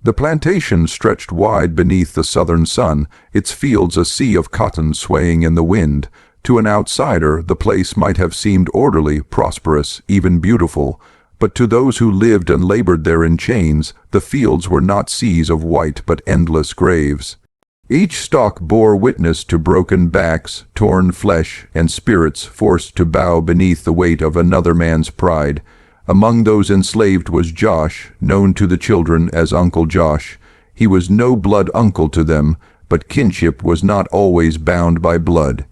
The plantation stretched wide beneath the southern sun, its fields a sea of cotton swaying in the wind. To an outsider, the place might have seemed orderly, prosperous, even beautiful. But to those who lived and labored there in chains, the fields were not seas of white but endless graves. Each stalk bore witness to broken backs, torn flesh, and spirits forced to bow beneath the weight of another man's pride. Among those enslaved was Josh, known to the children as Uncle Josh. He was no blood uncle to them, but kinship was not always bound by blood.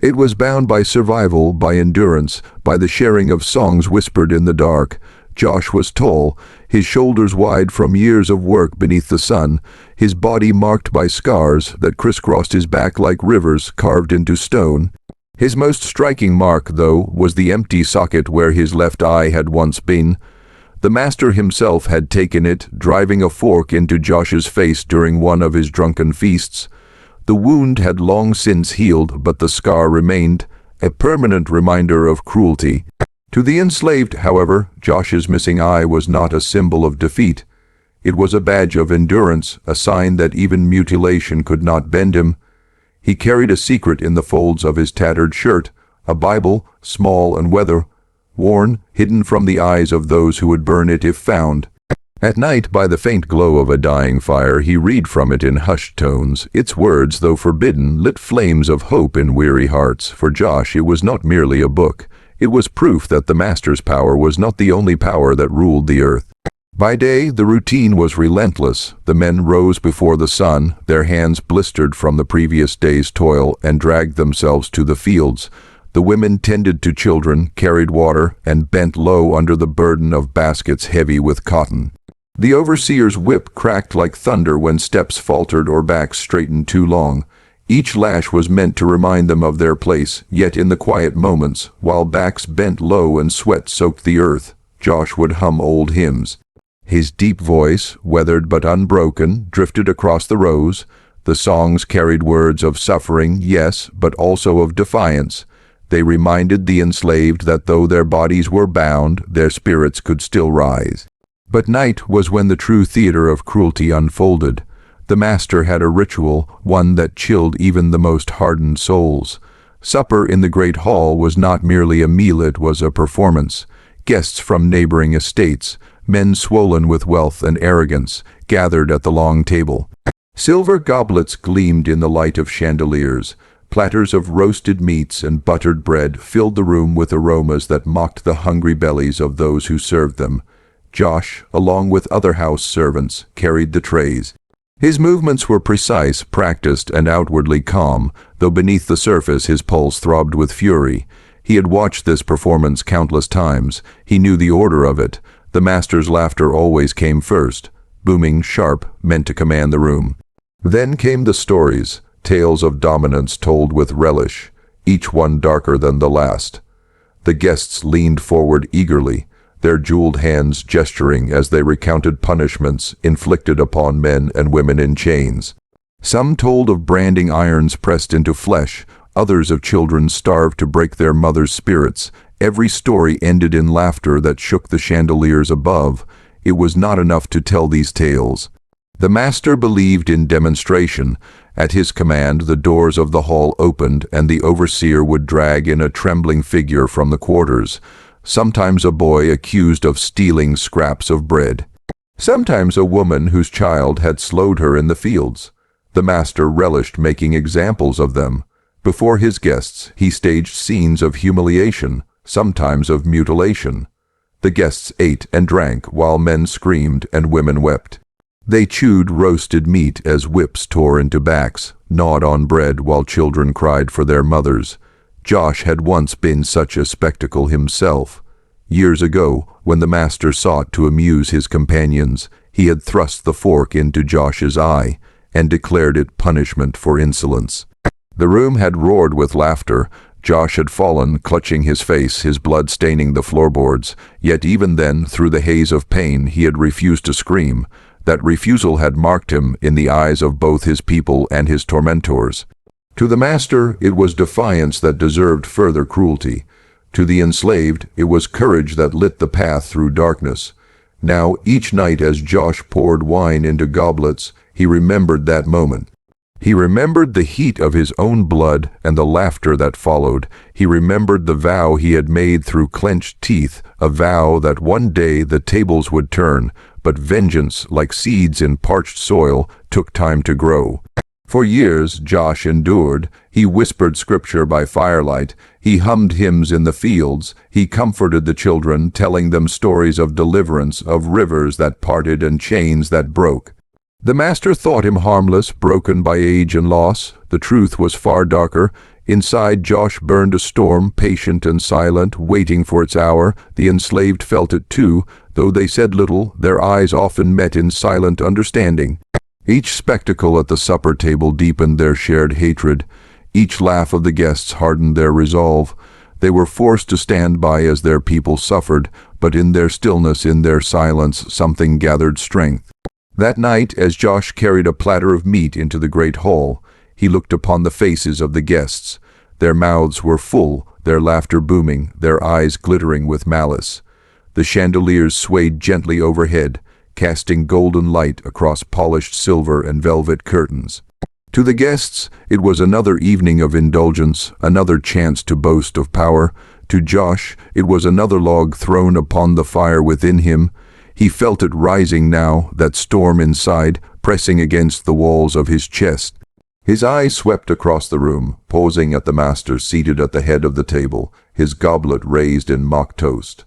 It was bound by survival, by endurance, by the sharing of songs whispered in the dark. Josh was tall, his shoulders wide from years of work beneath the sun, his body marked by scars that crisscrossed his back like rivers carved into stone. His most striking mark, though, was the empty socket where his left eye had once been. The master himself had taken it, driving a fork into Josh's face during one of his drunken feasts. The wound had long since healed, but the scar remained, a permanent reminder of cruelty. To the enslaved, however, Josh's missing eye was not a symbol of defeat. It was a badge of endurance, a sign that even mutilation could not bend him. He carried a secret in the folds of his tattered shirt, a Bible, small and weather-worn, hidden from the eyes of those who would burn it if found. At night, by the faint glow of a dying fire, he read from it in hushed tones. Its words, though forbidden, lit flames of hope in weary hearts. For Josh, it was not merely a book. It was proof that the master's power was not the only power that ruled the earth. By day, the routine was relentless. The men rose before the sun, their hands blistered from the previous day's toil, and dragged themselves to the fields. The women tended to children, carried water, and bent low under the burden of baskets heavy with cotton. The overseer's whip cracked like thunder when steps faltered or backs straightened too long. Each lash was meant to remind them of their place, yet in the quiet moments, while backs bent low and sweat soaked the earth, Josh would hum old hymns. His deep voice, weathered but unbroken, drifted across the rows. The songs carried words of suffering, yes, but also of defiance. They reminded the enslaved that though their bodies were bound, their spirits could still rise. But night was when the true theater of cruelty unfolded. The master had a ritual, one that chilled even the most hardened souls. Supper in the great hall was not merely a meal, it was a performance. Guests from neighboring estates, men swollen with wealth and arrogance, gathered at the long table. Silver goblets gleamed in the light of chandeliers. Platters of roasted meats and buttered bread filled the room with aromas that mocked the hungry bellies of those who served them. Josh, along with other house servants, carried the trays. His movements were precise, practiced, and outwardly calm, though beneath the surface his pulse throbbed with fury. He had watched this performance countless times. He knew the order of it. The master's laughter always came first, booming, sharp, meant to command the room. Then came the stories, tales of dominance told with relish, each one darker than the last. The guests leaned forward eagerly, their jeweled hands gesturing as they recounted punishments inflicted upon men and women in chains. Some told of branding irons pressed into flesh, others of children starved to break their mothers' spirits. Every story ended in laughter that shook the chandeliers above. It was not enough to tell these tales. The master believed in demonstration. At his command, the doors of the hall opened, and the overseer would drag in a trembling figure from the quarters. Sometimes a boy accused of stealing scraps of bread. Sometimes a woman whose child had slowed her in the fields. The master relished making examples of them. Before his guests, he staged scenes of humiliation, sometimes of mutilation. The guests ate and drank while men screamed and women wept. They chewed roasted meat as whips tore into backs, gnawed on bread while children cried for their mothers. Josh had once been such a spectacle himself. Years ago, when the master sought to amuse his companions, he had thrust the fork into Josh's eye and declared it punishment for insolence. The room had roared with laughter. Josh had fallen, clutching his face, his blood staining the floorboards. Yet even then, through the haze of pain, he had refused to scream. That refusal had marked him in the eyes of both his people and his tormentors. To the master, it was defiance that deserved further cruelty. To the enslaved, it was courage that lit the path through darkness. Now, each night as Josh poured wine into goblets, he remembered that moment. He remembered the heat of his own blood and the laughter that followed. He remembered the vow he had made through clenched teeth, a vow that one day the tables would turn, but vengeance, like seeds in parched soil, took time to grow. For years Josh endured. He whispered scripture by firelight. He hummed hymns in the fields. He comforted the children, telling them stories of deliverance, of rivers that parted and chains that broke. The master thought him harmless, broken by age and loss. The truth was far darker. Inside Josh burned a storm, patient and silent, waiting for its hour. The enslaved felt it too. Though they said little, their eyes often met in silent understanding. Each spectacle at the supper table deepened their shared hatred. Each laugh of the guests hardened their resolve. They were forced to stand by as their people suffered, but in their stillness, in their silence, something gathered strength. That night, as Josh carried a platter of meat into the great hall, he looked upon the faces of the guests. Their mouths were full, their laughter booming, their eyes glittering with malice. The chandeliers swayed gently overhead, casting golden light across polished silver and velvet curtains. To the guests, it was another evening of indulgence, another chance to boast of power. To Josh, it was another log thrown upon the fire within him. He felt it rising now, that storm inside, pressing against the walls of his chest. His eyes swept across the room, pausing at the master seated at the head of the table, his goblet raised in mock toast.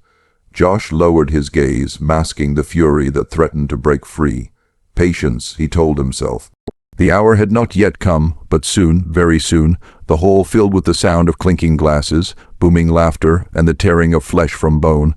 Josh lowered his gaze, masking the fury that threatened to break free. Patience, he told himself. The hour had not yet come, but soon, very soon, the hall filled with the sound of clinking glasses, booming laughter, and the tearing of flesh from bone.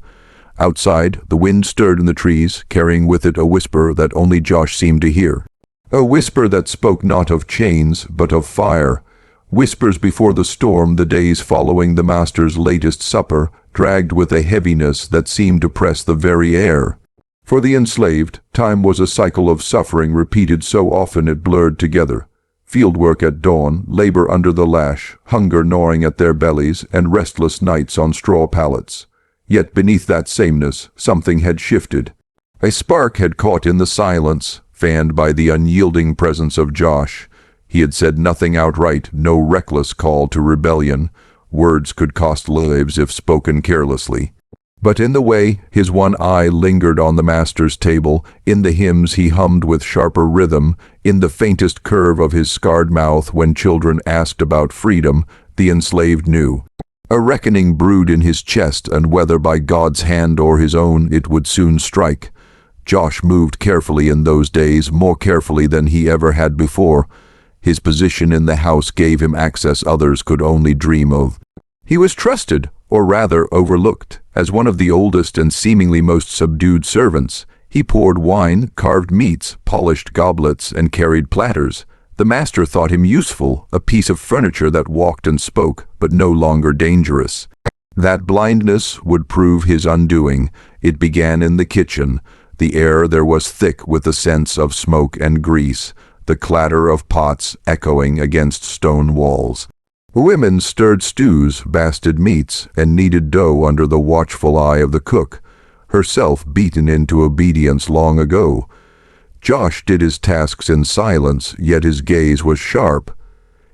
Outside, the wind stirred in the trees, carrying with it a whisper that only Josh seemed to hear. A whisper that spoke not of chains, but of fire. Whispers before the storm, the days following the master's latest supper, dragged with a heaviness that seemed to press the very air. For the enslaved, time was a cycle of suffering repeated so often it blurred together. Fieldwork at dawn, labor under the lash, hunger gnawing at their bellies, and restless nights on straw pallets. Yet beneath that sameness, something had shifted. A spark had caught in the silence, fanned by the unyielding presence of Josh. He had said nothing outright, no reckless call to rebellion. Words could cost lives if spoken carelessly. But in the way, his one eye lingered on the master's table, in the hymns he hummed with sharper rhythm, in the faintest curve of his scarred mouth when children asked about freedom, the enslaved knew. A reckoning brewed in his chest, and whether by God's hand or his own, it would soon strike. Josh moved carefully in those days, more carefully than he ever had before. His position in the house gave him access others could only dream of. He was trusted, or rather overlooked, as one of the oldest and seemingly most subdued servants. He poured wine, carved meats, polished goblets, and carried platters. The master thought him useful, a piece of furniture that walked and spoke, but no longer dangerous. That blindness would prove his undoing. It began in the kitchen. The air there was thick with the sense of smoke and grease, the clatter of pots echoing against stone walls. Women stirred stews, basted meats, and kneaded dough under the watchful eye of the cook, herself beaten into obedience long ago. Josh did his tasks in silence, yet his gaze was sharp.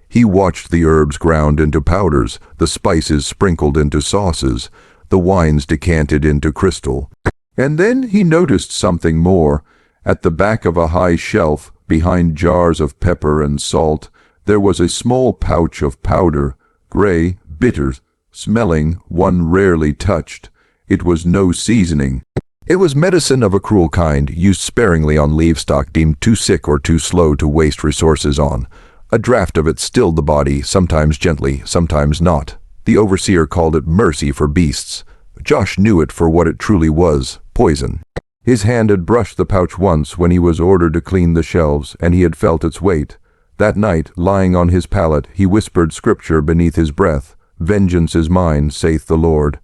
He watched the herbs ground into powders, the spices sprinkled into sauces, the wines decanted into crystal. And then he noticed something more. At the back of a high shelf, behind jars of pepper and salt, there was a small pouch of powder, gray, bitter, smelling, one rarely touched. It was no seasoning. It was medicine of a cruel kind, used sparingly on livestock deemed too sick or too slow to waste resources on. A draught of it stilled the body, sometimes gently, sometimes not. The overseer called it mercy for beasts. Josh knew it for what it truly was, poison. His hand had brushed the pouch once when he was ordered to clean the shelves, and he had felt its weight. That night, lying on his pallet, he whispered scripture beneath his breath, "Vengeance is mine, saith the Lord."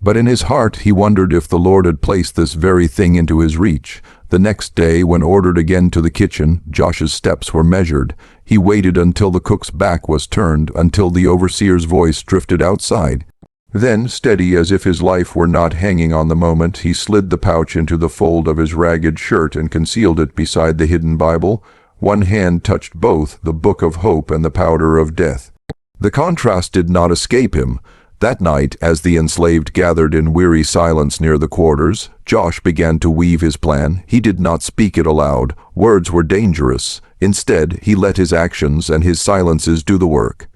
But in his heart he wondered if the Lord had placed this very thing into his reach. The next day, when ordered again to the kitchen, Josh's steps were measured. He waited until the cook's back was turned, until the overseer's voice drifted outside. Then, steady as if his life were not hanging on the moment, he slid the pouch into the fold of his ragged shirt and concealed it beside the hidden Bible. One hand touched both, the Book of Hope and the Powder of Death. The contrast did not escape him. That night, as the enslaved gathered in weary silence near the quarters, Josh began to weave his plan. He did not speak it aloud. Words were dangerous. Instead, he let his actions and his silences do the work.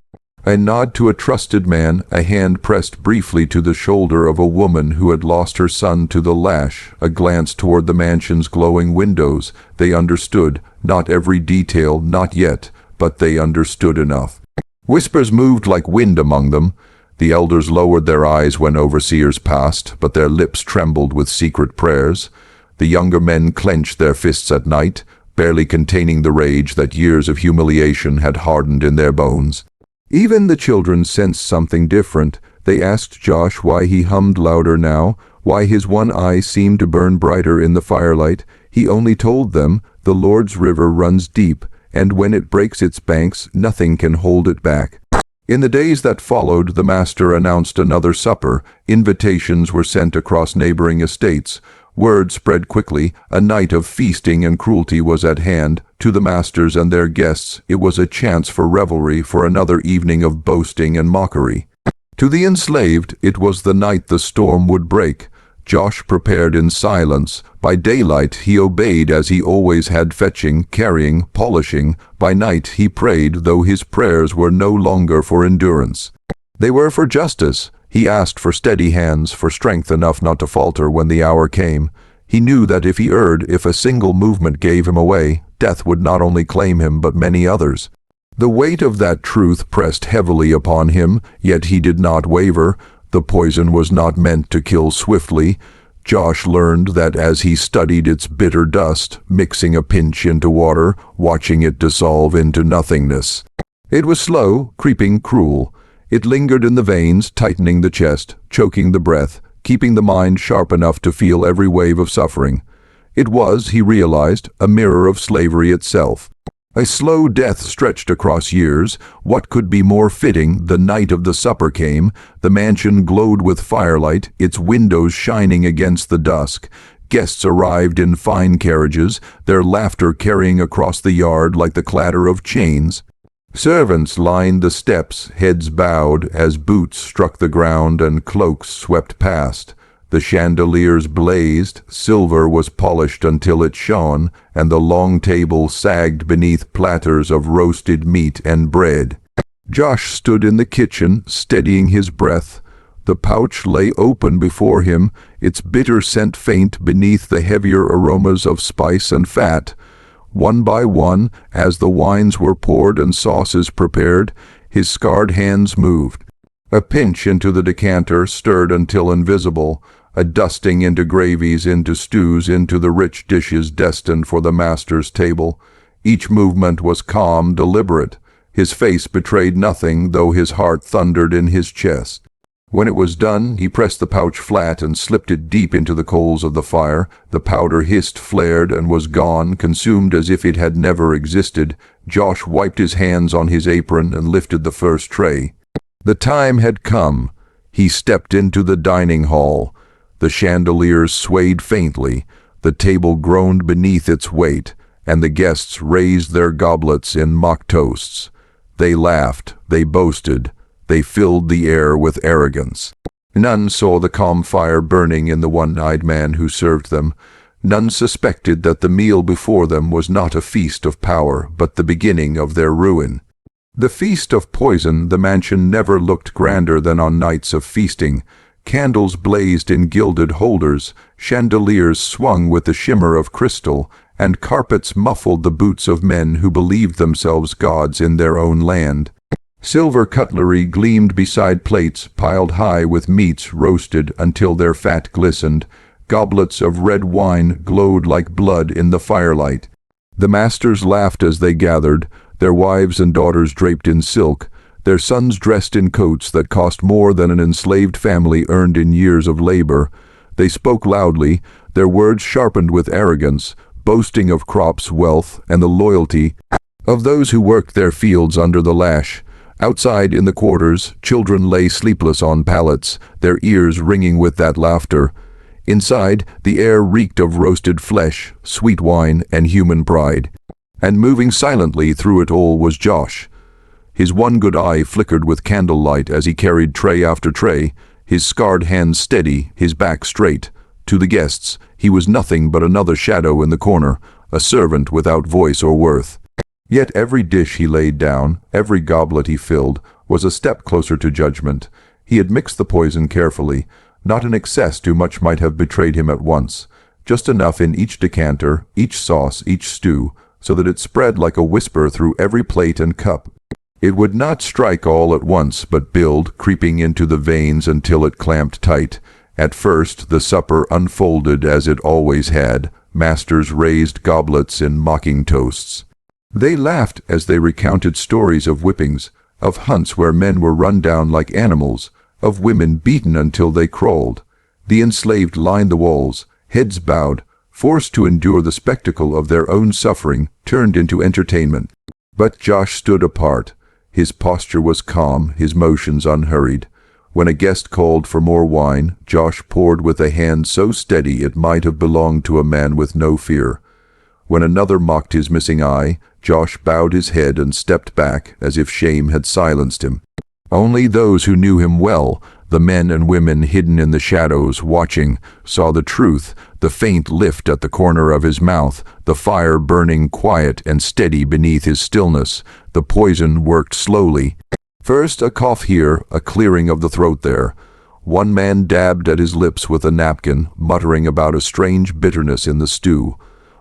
A nod to a trusted man, a hand pressed briefly to the shoulder of a woman who had lost her son to the lash, a glance toward the mansion's glowing windows. They understood, not every detail, not yet, but they understood enough. Whispers moved like wind among them. The elders lowered their eyes when overseers passed, but their lips trembled with secret prayers. The younger men clenched their fists at night, barely containing the rage that years of humiliation had hardened in their bones. Even the children sensed something different. They asked Josh why he hummed louder now, why his one eye seemed to burn brighter in the firelight. He only told them, "The Lord's river runs deep, and when it breaks its banks, nothing can hold it back." In the days that followed, the master announced another supper. Invitations were sent across neighboring estates. Word spread quickly. A night of feasting and cruelty was at hand. To the masters and their guests, it was a chance for revelry, for another evening of boasting and mockery. To the enslaved, it was the night the storm would break. Josh prepared in silence. By daylight, he obeyed as he always had, fetching, carrying, polishing. By night, he prayed, though his prayers were no longer for endurance. They were for justice. He asked for steady hands, for strength enough not to falter when the hour came. He knew that if he erred, if a single movement gave him away, death would not only claim him but many others. The weight of that truth pressed heavily upon him, yet he did not waver. The poison was not meant to kill swiftly. Josh learned that as he studied its bitter dust, mixing a pinch into water, watching it dissolve into nothingness. It was slow, creeping, cruel. It lingered in the veins, tightening the chest, choking the breath, keeping the mind sharp enough to feel every wave of suffering. It was, he realized, a mirror of slavery itself. A slow death stretched across years. What could be more fitting? The night of the supper came. The mansion glowed with firelight, its windows shining against the dusk. Guests arrived in fine carriages, their laughter carrying across the yard like the clatter of chains. Servants lined the steps, heads bowed, as boots struck the ground and cloaks swept past. The chandeliers blazed, silver was polished until it shone, and the long table sagged beneath platters of roasted meat and bread. Josh stood in the kitchen, steadying his breath. The pouch lay open before him, its bitter scent faint beneath the heavier aromas of spice and fat. One by one, as the wines were poured and sauces prepared, his scarred hands moved. A pinch into the decanter, stirred until invisible, a dusting into gravies, into stews, into the rich dishes destined for the master's table. Each movement was calm, deliberate. His face betrayed nothing, though his heart thundered in his chest. When it was done, he pressed the pouch flat and slipped it deep into the coals of the fire. The powder hissed, flared, and was gone, consumed as if it had never existed. Josh wiped his hands on his apron and lifted the first tray. The time had come. He stepped into the dining hall. The chandeliers swayed faintly. The table groaned beneath its weight, and the guests raised their goblets in mock toasts. They laughed, they boasted. They filled the air with arrogance. None saw the calm fire burning in the one-eyed man who served them. None suspected that the meal before them was not a feast of power, but the beginning of their ruin. The feast of poison, the mansion never looked grander than on nights of feasting. Candles blazed in gilded holders, chandeliers swung with the shimmer of crystal, and carpets muffled the boots of men who believed themselves gods in their own land. Silver cutlery gleamed beside plates piled high with meats roasted until their fat glistened. Goblets of red wine glowed like blood in the firelight. The masters laughed as they gathered, their wives and daughters draped in silk, their sons dressed in coats that cost more than an enslaved family earned in years of labor. They spoke loudly, their words sharpened with arrogance, boasting of crops, wealth, and the loyalty of those who worked their fields under the lash. Outside in the quarters, children lay sleepless on pallets, their ears ringing with that laughter. Inside, the air reeked of roasted flesh, sweet wine, and human pride. And moving silently through it all was Josh. His one good eye flickered with candlelight as he carried tray after tray, his scarred hands steady, his back straight. To the guests, he was nothing but another shadow in the corner, a servant without voice or worth. Yet every dish he laid down, every goblet he filled, was a step closer to judgment. He had mixed the poison carefully. Not in excess too much might have betrayed him at once. Just enough in each decanter, each sauce, each stew, so that it spread like a whisper through every plate and cup. It would not strike all at once, but build, creeping into the veins until it clamped tight. At first the supper unfolded as it always had, masters raised goblets in mocking toasts. They laughed as they recounted stories of whippings, of hunts where men were run down like animals, of women beaten until they crawled. The enslaved lined the walls, heads bowed, forced to endure the spectacle of their own suffering, turned into entertainment. But Josh stood apart. His posture was calm, his motions unhurried. When a guest called for more wine, Josh poured with a hand so steady it might have belonged to a man with no fear. When another mocked his missing eye, Josh bowed his head and stepped back as if shame had silenced him. Only those who knew him well, the men and women hidden in the shadows watching, saw the truth, the faint lift at the corner of his mouth, the fire burning quiet and steady beneath his stillness. The poison worked slowly. First a cough here, a clearing of the throat there. One man dabbed at his lips with a napkin, muttering about a strange bitterness in the stew.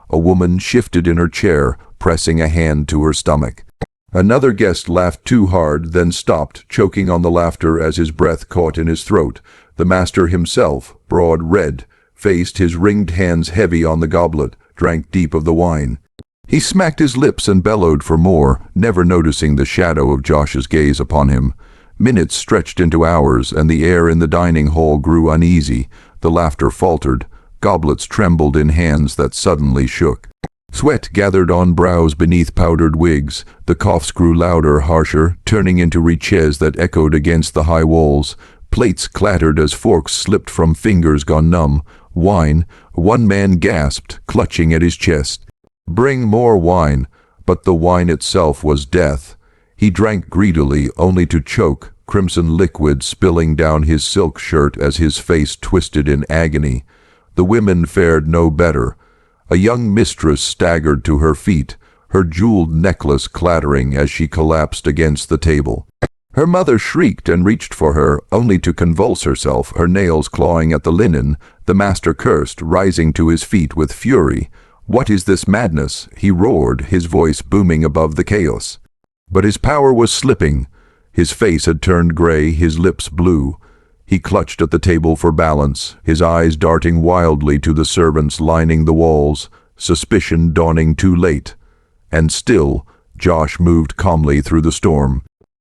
A woman shifted in her chair, pressing a hand to her stomach. Another guest laughed too hard, then stopped, choking on the laughter as his breath caught in his throat. The master himself, broad red, faced, his ringed hands heavy on the goblet, drank deep of the wine. He smacked his lips and bellowed for more, never noticing the shadow of Josh's gaze upon him. Minutes stretched into hours, and the air in the dining hall grew uneasy. The laughter faltered. Goblets trembled in hands that suddenly shook. Sweat gathered on brows beneath powdered wigs. The coughs grew louder, harsher, turning into reches that echoed against the high walls. Plates clattered as forks slipped from fingers gone numb. Wine. One man gasped, clutching at his chest. "Bring more wine." But the wine itself was death. He drank greedily, only to choke, crimson liquid spilling down his silk shirt as his face twisted in agony. The women fared no better. A young mistress staggered to her feet, her jeweled necklace clattering as she collapsed against the table. Her mother shrieked and reached for her, only to convulse herself, her nails clawing at the linen. The master cursed, rising to his feet with fury. "What is this madness?" he roared, his voice booming above the chaos. But his power was slipping. His face had turned gray, his lips blue. He clutched at the table for balance, his eyes darting wildly to the servants lining the walls, suspicion dawning too late. And still, Josh moved calmly through the storm.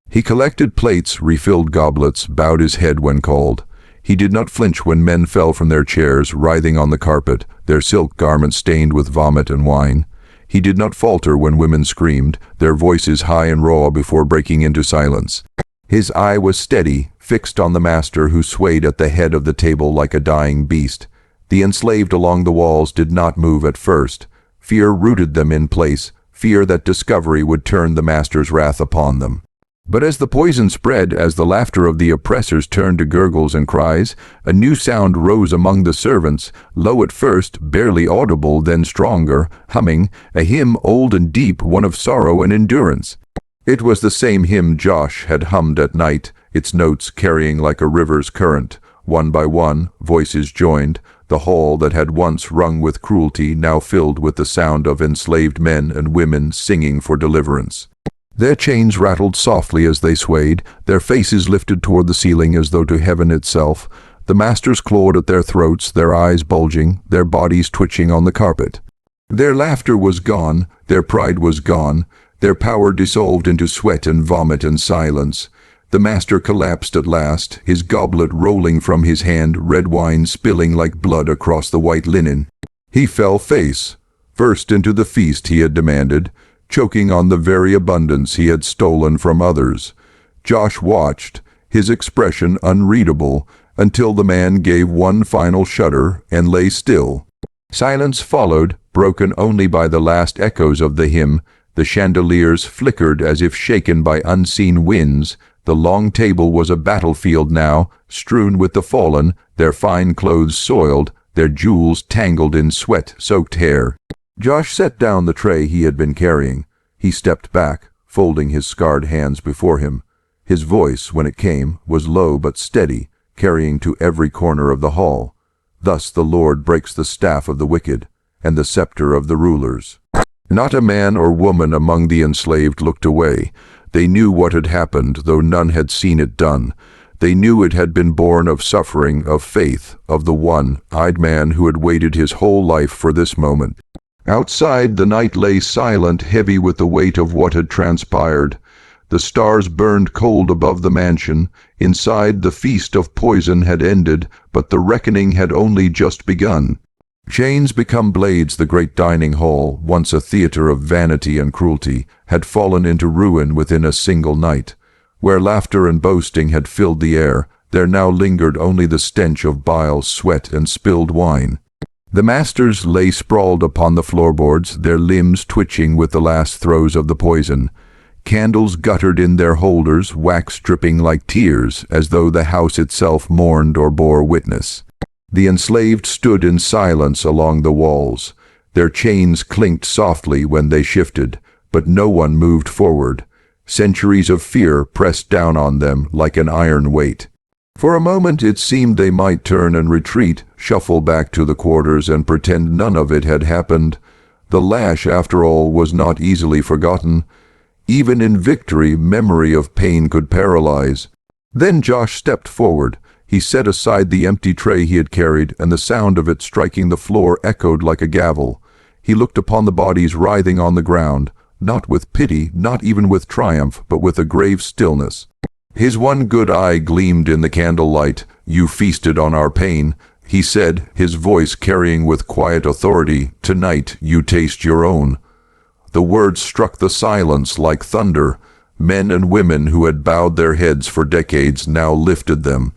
He collected plates, refilled goblets, bowed his head when called. He did not flinch when men fell from their chairs, writhing on the carpet, their silk garments stained with vomit and wine. He did not falter when women screamed, their voices high and raw before breaking into silence. His eye was steady, fixed on the master who swayed at the head of the table like a dying beast. The enslaved along the walls did not move at first. Fear rooted them in place, fear that discovery would turn the master's wrath upon them. But as the poison spread, as the laughter of the oppressors turned to gurgles and cries, a new sound rose among the servants, low at first, barely audible, then stronger, humming, a hymn old and deep, one of sorrow and endurance. It was the same hymn Josh had hummed at night, its notes carrying like a river's current. One by one, voices joined, the hall that had once rung with cruelty now filled with the sound of enslaved men and women singing for deliverance. Their chains rattled softly as they swayed, their faces lifted toward the ceiling as though to heaven itself. The masters clawed at their throats, their eyes bulging, their bodies twitching on the carpet. Their laughter was gone, their pride was gone, their power dissolved into sweat and vomit and silence. The master collapsed at last, his goblet rolling from his hand, red wine spilling like blood across the white linen. He fell face first into the feast he had demanded, choking on the very abundance he had stolen from others. Josh watched, his expression unreadable, until the man gave one final shudder and lay still. Silence followed, broken only by the last echoes of the hymn. The chandeliers flickered as if shaken by unseen winds. The long table was a battlefield now, strewn with the fallen, their fine clothes soiled, their jewels tangled in sweat-soaked hair. Josh set down the tray he had been carrying. He stepped back, folding his scarred hands before him. His voice, when it came, was low but steady, carrying to every corner of the hall. Thus the Lord breaks the staff of the wicked, and the scepter of the rulers. Not a man or woman among the enslaved looked away. They knew what had happened, though none had seen it done. They knew it had been born of suffering, of faith, of the one-eyed man who had waited his whole life for this moment. Outside, the night lay silent, heavy with the weight of what had transpired. The stars burned cold above the mansion. Inside, the feast of poison had ended, but the reckoning had only just begun. Chains become blades. The great dining hall, once a theater of vanity and cruelty, had fallen into ruin within a single night. Where laughter and boasting had filled the air, there now lingered only the stench of bile, sweat, and spilled wine. The masters lay sprawled upon the floorboards, their limbs twitching with the last throes of the poison. Candles guttered in their holders, wax dripping like tears, as though the house itself mourned or bore witness. The enslaved stood in silence along the walls. Their chains clinked softly when they shifted, but no one moved forward. Centuries of fear pressed down on them like an iron weight. For a moment it seemed they might turn and retreat, shuffle back to the quarters and pretend none of it had happened. The lash, after all, was not easily forgotten. Even in victory, memory of pain could paralyze. Then Josh stepped forward. He set aside the empty tray he had carried, and the sound of it striking the floor echoed like a gavel. He looked upon the bodies writhing on the ground, not with pity, not even with triumph, but with a grave stillness. His one good eye gleamed in the candlelight. "You feasted on our pain," he said, his voice carrying with quiet authority. "Tonight you taste your own." The words struck the silence like thunder. Men and women who had bowed their heads for decades now lifted them.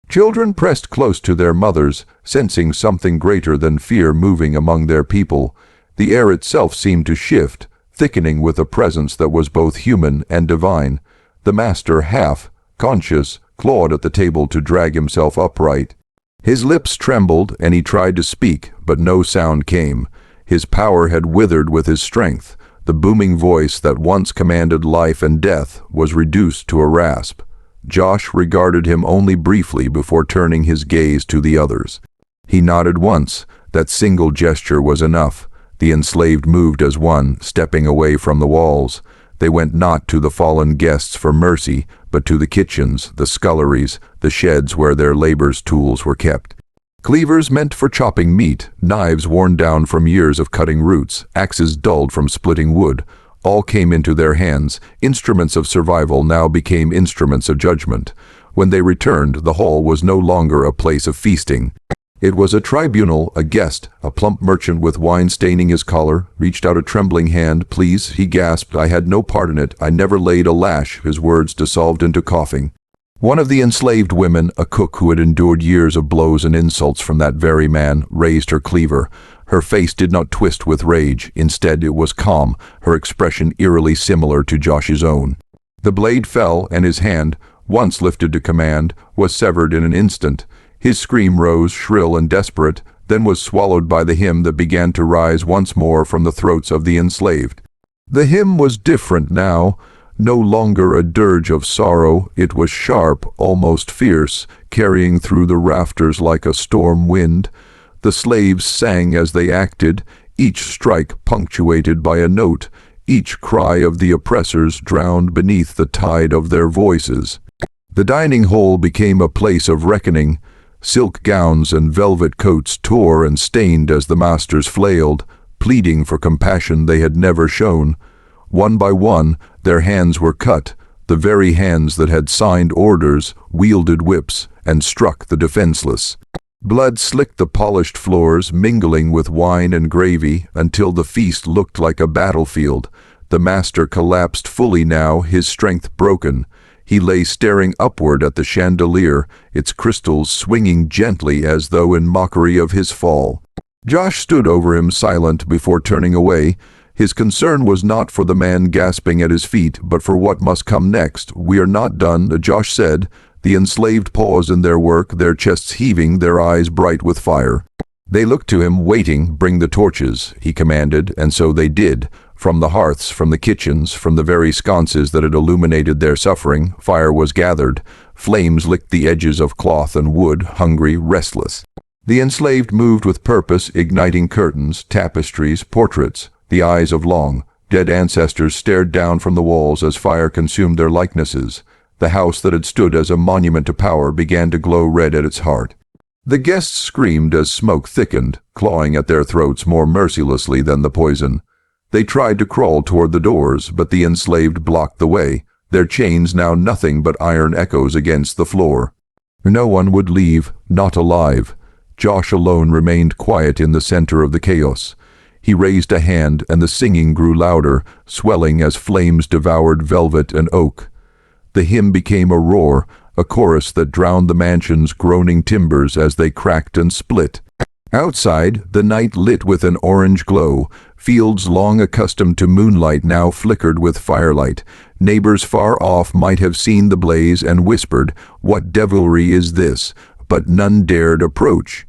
Children pressed close to their mothers, sensing something greater than fear moving among their people. The air itself seemed to shift, thickening with a presence that was both human and divine. The master, half conscious, clawed at the table to drag himself upright. His lips trembled, and he tried to speak, but no sound came. His power had withered with his strength. The booming voice that once commanded life and death was reduced to a rasp. Josh regarded him only briefly before turning his gaze to the others. He nodded once. That single gesture was enough. The enslaved moved as one, stepping away from the walls. They went not to the fallen guests for mercy, but to the kitchens, the sculleries, the sheds where their labor's tools were kept. Cleavers meant for chopping meat, knives worn down from years of cutting roots, axes dulled from splitting wood, all came into their hands. Instruments of survival now became instruments of judgment. When they returned, the hall was no longer a place of feasting. It was a tribunal. A guest, a plump merchant with wine staining his collar, reached out a trembling hand. "Please," he gasped, "I had no part in it. I never laid a lash." His words dissolved into coughing. One of the enslaved women, a cook who had endured years of blows and insults from that very man, raised her cleaver. Her face did not twist with rage. Instead, it was calm, her expression eerily similar to Josh's own. The blade fell, and his hand, once lifted to command, was severed in an instant. His scream rose, shrill and desperate, then was swallowed by the hymn that began to rise once more from the throats of the enslaved. The hymn was different now. No longer a dirge of sorrow, it was sharp, almost fierce, carrying through the rafters like a storm wind. The slaves sang as they acted, each strike punctuated by a note, each cry of the oppressors drowned beneath the tide of their voices. The dining hall became a place of reckoning. Silk gowns and velvet coats tore and stained as the masters flailed, pleading for compassion they had never shown. One by one, their hands were cut, the very hands that had signed orders, wielded whips, and struck the defenseless. Blood slicked the polished floors, mingling with wine and gravy, until the feast looked like a battlefield. The master collapsed fully now, his strength broken. He lay staring upward at the chandelier, its crystals swinging gently as though in mockery of his fall. Josh stood over him silent before turning away. His concern was not for the man gasping at his feet, but for what must come next. "We are not done," Josh said. The enslaved paused in their work, their chests heaving, their eyes bright with fire. They looked to him, waiting. "Bring the torches," he commanded, and so they did. From the hearths, from the kitchens, from the very sconces that had illuminated their suffering, fire was gathered. Flames licked the edges of cloth and wood, hungry, restless. The enslaved moved with purpose, igniting curtains, tapestries, portraits. The eyes of long, dead ancestors stared down from the walls as fire consumed their likenesses. The house that had stood as a monument to power began to glow red at its heart. The guests screamed as smoke thickened, clawing at their throats more mercilessly than the poison. They tried to crawl toward the doors, but the enslaved blocked the way, their chains now nothing but iron echoes against the floor. No one would leave, not alive. Josh alone remained quiet in the center of the chaos. He raised a hand, and the singing grew louder, swelling as flames devoured velvet and oak. The hymn became a roar, a chorus that drowned the mansion's groaning timbers as they cracked and split. Outside, the night lit with an orange glow. Fields long accustomed to moonlight now flickered with firelight. Neighbors far off might have seen the blaze and whispered, "What devilry is this?" But none dared approach.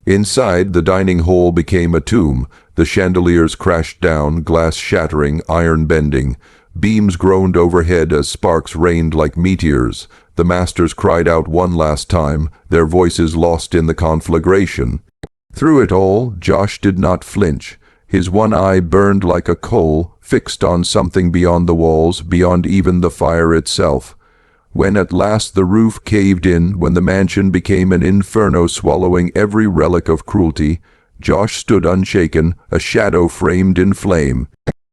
Inside, the dining hall became a tomb. The chandeliers crashed down, glass shattering, iron bending. Beams groaned overhead as sparks rained like meteors. The masters cried out one last time, their voices lost in the conflagration. Through it all, Josh did not flinch. His one eye burned like a coal, fixed on something beyond the walls, beyond even the fire itself. When at last the roof caved in, when the mansion became an inferno swallowing every relic of cruelty, Josh stood unshaken, a shadow framed in flame.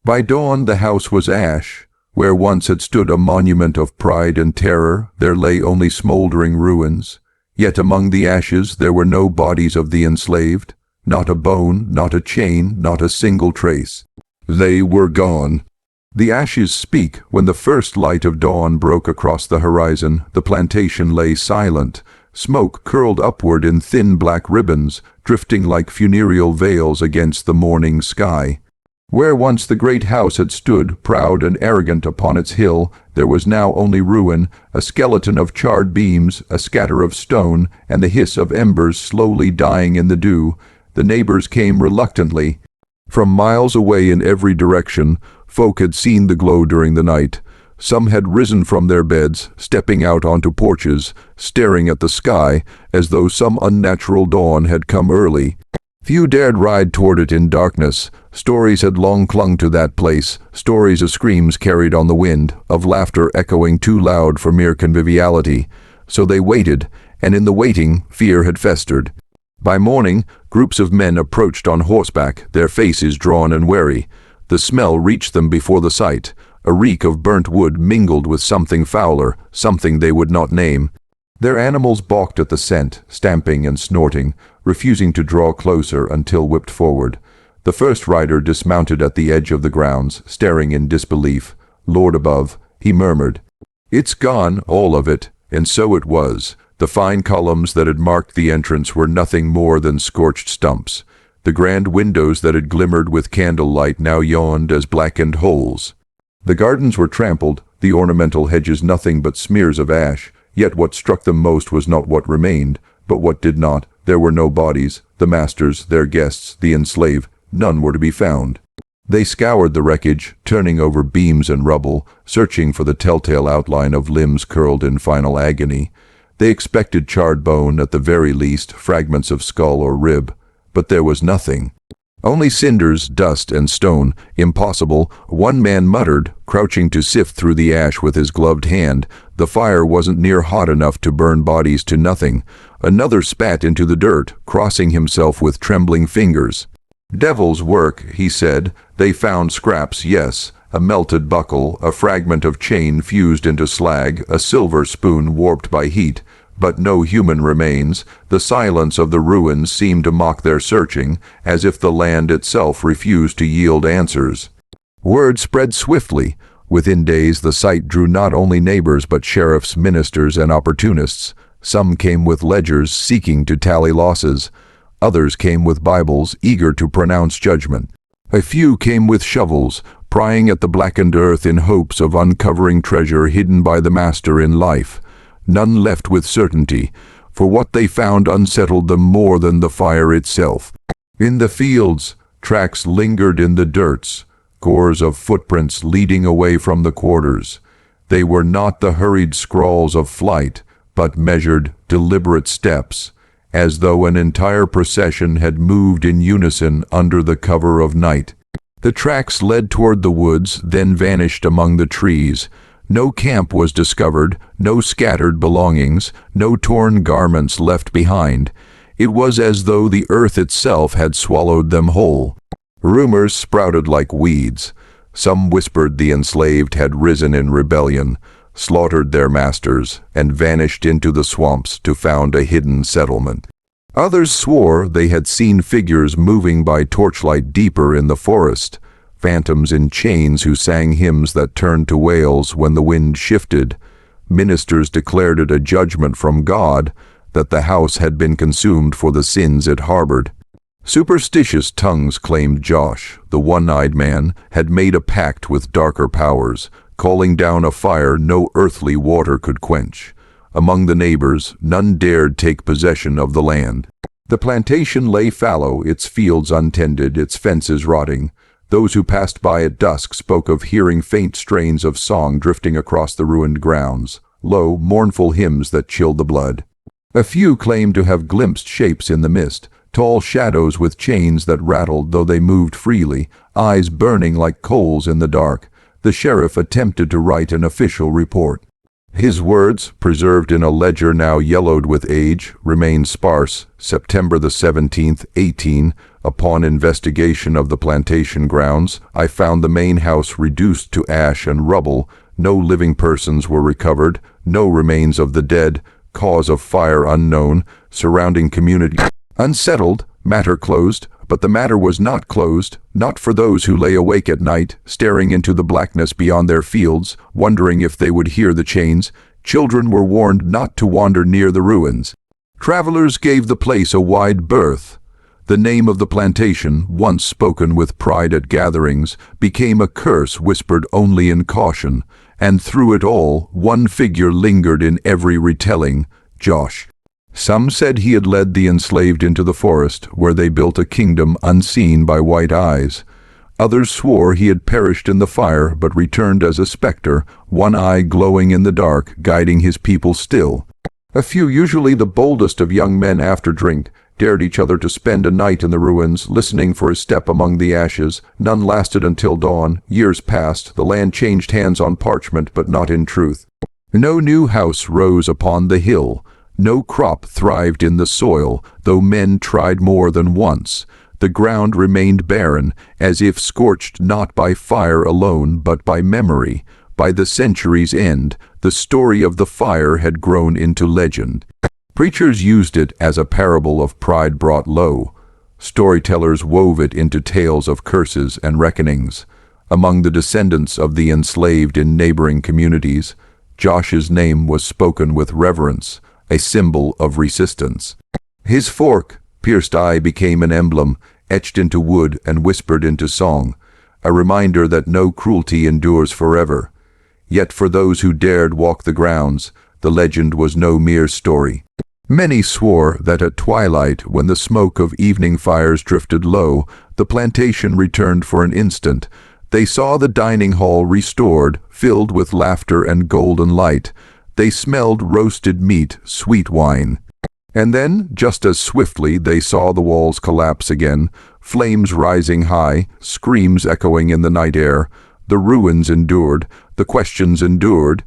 By dawn the house was ash. Where once had stood a monument of pride and terror, there lay only smoldering ruins. Yet among the ashes there were no bodies of the enslaved, not a bone, not a chain, not a single trace. They were gone. The ashes speak. When the first light of dawn broke across the horizon, the plantation lay silent. Smoke curled upward in thin black ribbons, drifting like funereal veils against the morning sky. Where once the great house had stood, proud and arrogant upon its hill, there was now only ruin, a skeleton of charred beams, a scatter of stone, and the hiss of embers slowly dying in the dew. The neighbors came reluctantly. From miles away in every direction, folk had seen the glow during the night. Some had risen from their beds, stepping out onto porches, staring at the sky, as though some unnatural dawn had come early. Few dared ride toward it in darkness. Stories had long clung to that place, stories of screams carried on the wind, of laughter echoing too loud for mere conviviality. So they waited, and in the waiting, fear had festered. By morning, groups of men approached on horseback, their faces drawn and wary. The smell reached them before the sight, a reek of burnt wood mingled with something fouler, something they would not name. Their animals balked at the scent, stamping and snorting, refusing to draw closer until whipped forward. The first rider dismounted at the edge of the grounds, staring in disbelief. "Lord above," he murmured. "It's gone, all of it." And so it was. The fine columns that had marked the entrance were nothing more than scorched stumps. The grand windows that had glimmered with candlelight now yawned as blackened holes. The gardens were trampled, the ornamental hedges nothing but smears of ash. Yet what struck them most was not what remained, but what did not. There were no bodies. The masters, their guests, the enslaved, none were to be found. They scoured the wreckage, turning over beams and rubble, searching for the telltale outline of limbs curled in final agony. They expected charred bone, at the very least, fragments of skull or rib. But there was nothing. Only cinders, dust, and stone. Impossible, one man muttered, crouching to sift through the ash with his gloved hand. The fire wasn't near hot enough to burn bodies to nothing. Another spat into the dirt, crossing himself with trembling fingers. "Devil's work," he said. "They found scraps, yes. A melted buckle, a fragment of chain fused into slag, a silver spoon warped by heat. But no human remains. The silence of the ruins seemed to mock their searching, as if the land itself refused to yield answers." Word spread swiftly. Within days, the sight drew not only neighbors but sheriffs, ministers, and opportunists. Some came with ledgers, seeking to tally losses. Others came with Bibles, eager to pronounce judgment. A few came with shovels, prying at the blackened earth in hopes of uncovering treasure hidden by the master in life. None left with certainty, for what they found unsettled them more than the fire itself. In the fields, tracks lingered in the dirts, scores of footprints leading away from the quarters. They were not the hurried scrawls of flight, but measured, deliberate steps, as though an entire procession had moved in unison under the cover of night. The tracks led toward the woods, then vanished among the trees. No camp was discovered, no scattered belongings, no torn garments left behind. It was as though the earth itself had swallowed them whole. Rumors sprouted like weeds. Some whispered the enslaved had risen in rebellion, slaughtered their masters, and vanished into the swamps to found a hidden settlement. Others swore they had seen figures moving by torchlight deeper in the forest, phantoms in chains who sang hymns that turned to wails when the wind shifted. Ministers declared it a judgment from God that the house had been consumed for the sins it harbored. Superstitious tongues claimed Josh, the one-eyed man, had made a pact with darker powers, calling down a fire no earthly water could quench. Among the neighbors, none dared take possession of the land. The plantation lay fallow, its fields untended, its fences rotting. Those who passed by at dusk spoke of hearing faint strains of song drifting across the ruined grounds, low, mournful hymns that chilled the blood. A few claimed to have glimpsed shapes in the mist, tall shadows with chains that rattled though they moved freely, eyes burning like coals in the dark. The sheriff attempted to write an official report. His words, preserved in a ledger now yellowed with age, remained sparse. September the 17th, 18, upon investigation of the plantation grounds, I found the main house reduced to ash and rubble. No living persons were recovered, no remains of the dead, cause of fire unknown, surrounding community unsettled, matter closed. But the matter was not closed, not for those who lay awake at night, staring into the blackness beyond their fields, wondering if they would hear the chains. Children were warned not to wander near the ruins. Travelers gave the place a wide berth. The name of the plantation, once spoken with pride at gatherings, became a curse whispered only in caution, and through it all, one figure lingered in every retelling: Josh. Some said he had led the enslaved into the forest, where they built a kingdom unseen by white eyes. Others swore he had perished in the fire, but returned as a specter, one eye glowing in the dark, guiding his people still. A few, usually the boldest of young men after drink, dared each other to spend a night in the ruins, listening for his step among the ashes. None lasted until dawn. Years passed, the land changed hands on parchment, but not in truth. No new house rose upon the hill. No crop thrived in the soil, though men tried more than once. The ground remained barren, as if scorched not by fire alone, but by memory. By the century's end, the story of the fire had grown into legend. Preachers used it as a parable of pride brought low. Storytellers wove it into tales of curses and reckonings. Among the descendants of the enslaved in neighboring communities, Josh's name was spoken with reverence, a symbol of resistance. His fork, pierced eye, became an emblem, etched into wood and whispered into song, a reminder that no cruelty endures forever. Yet for those who dared walk the grounds, the legend was no mere story. Many swore that at twilight, when the smoke of evening fires drifted low, the plantation returned for an instant. They saw the dining hall restored, filled with laughter and golden light. They smelled roasted meat, sweet wine. And then, just as swiftly, they saw the walls collapse again, flames rising high, screams echoing in the night air. The ruins endured, the questions endured,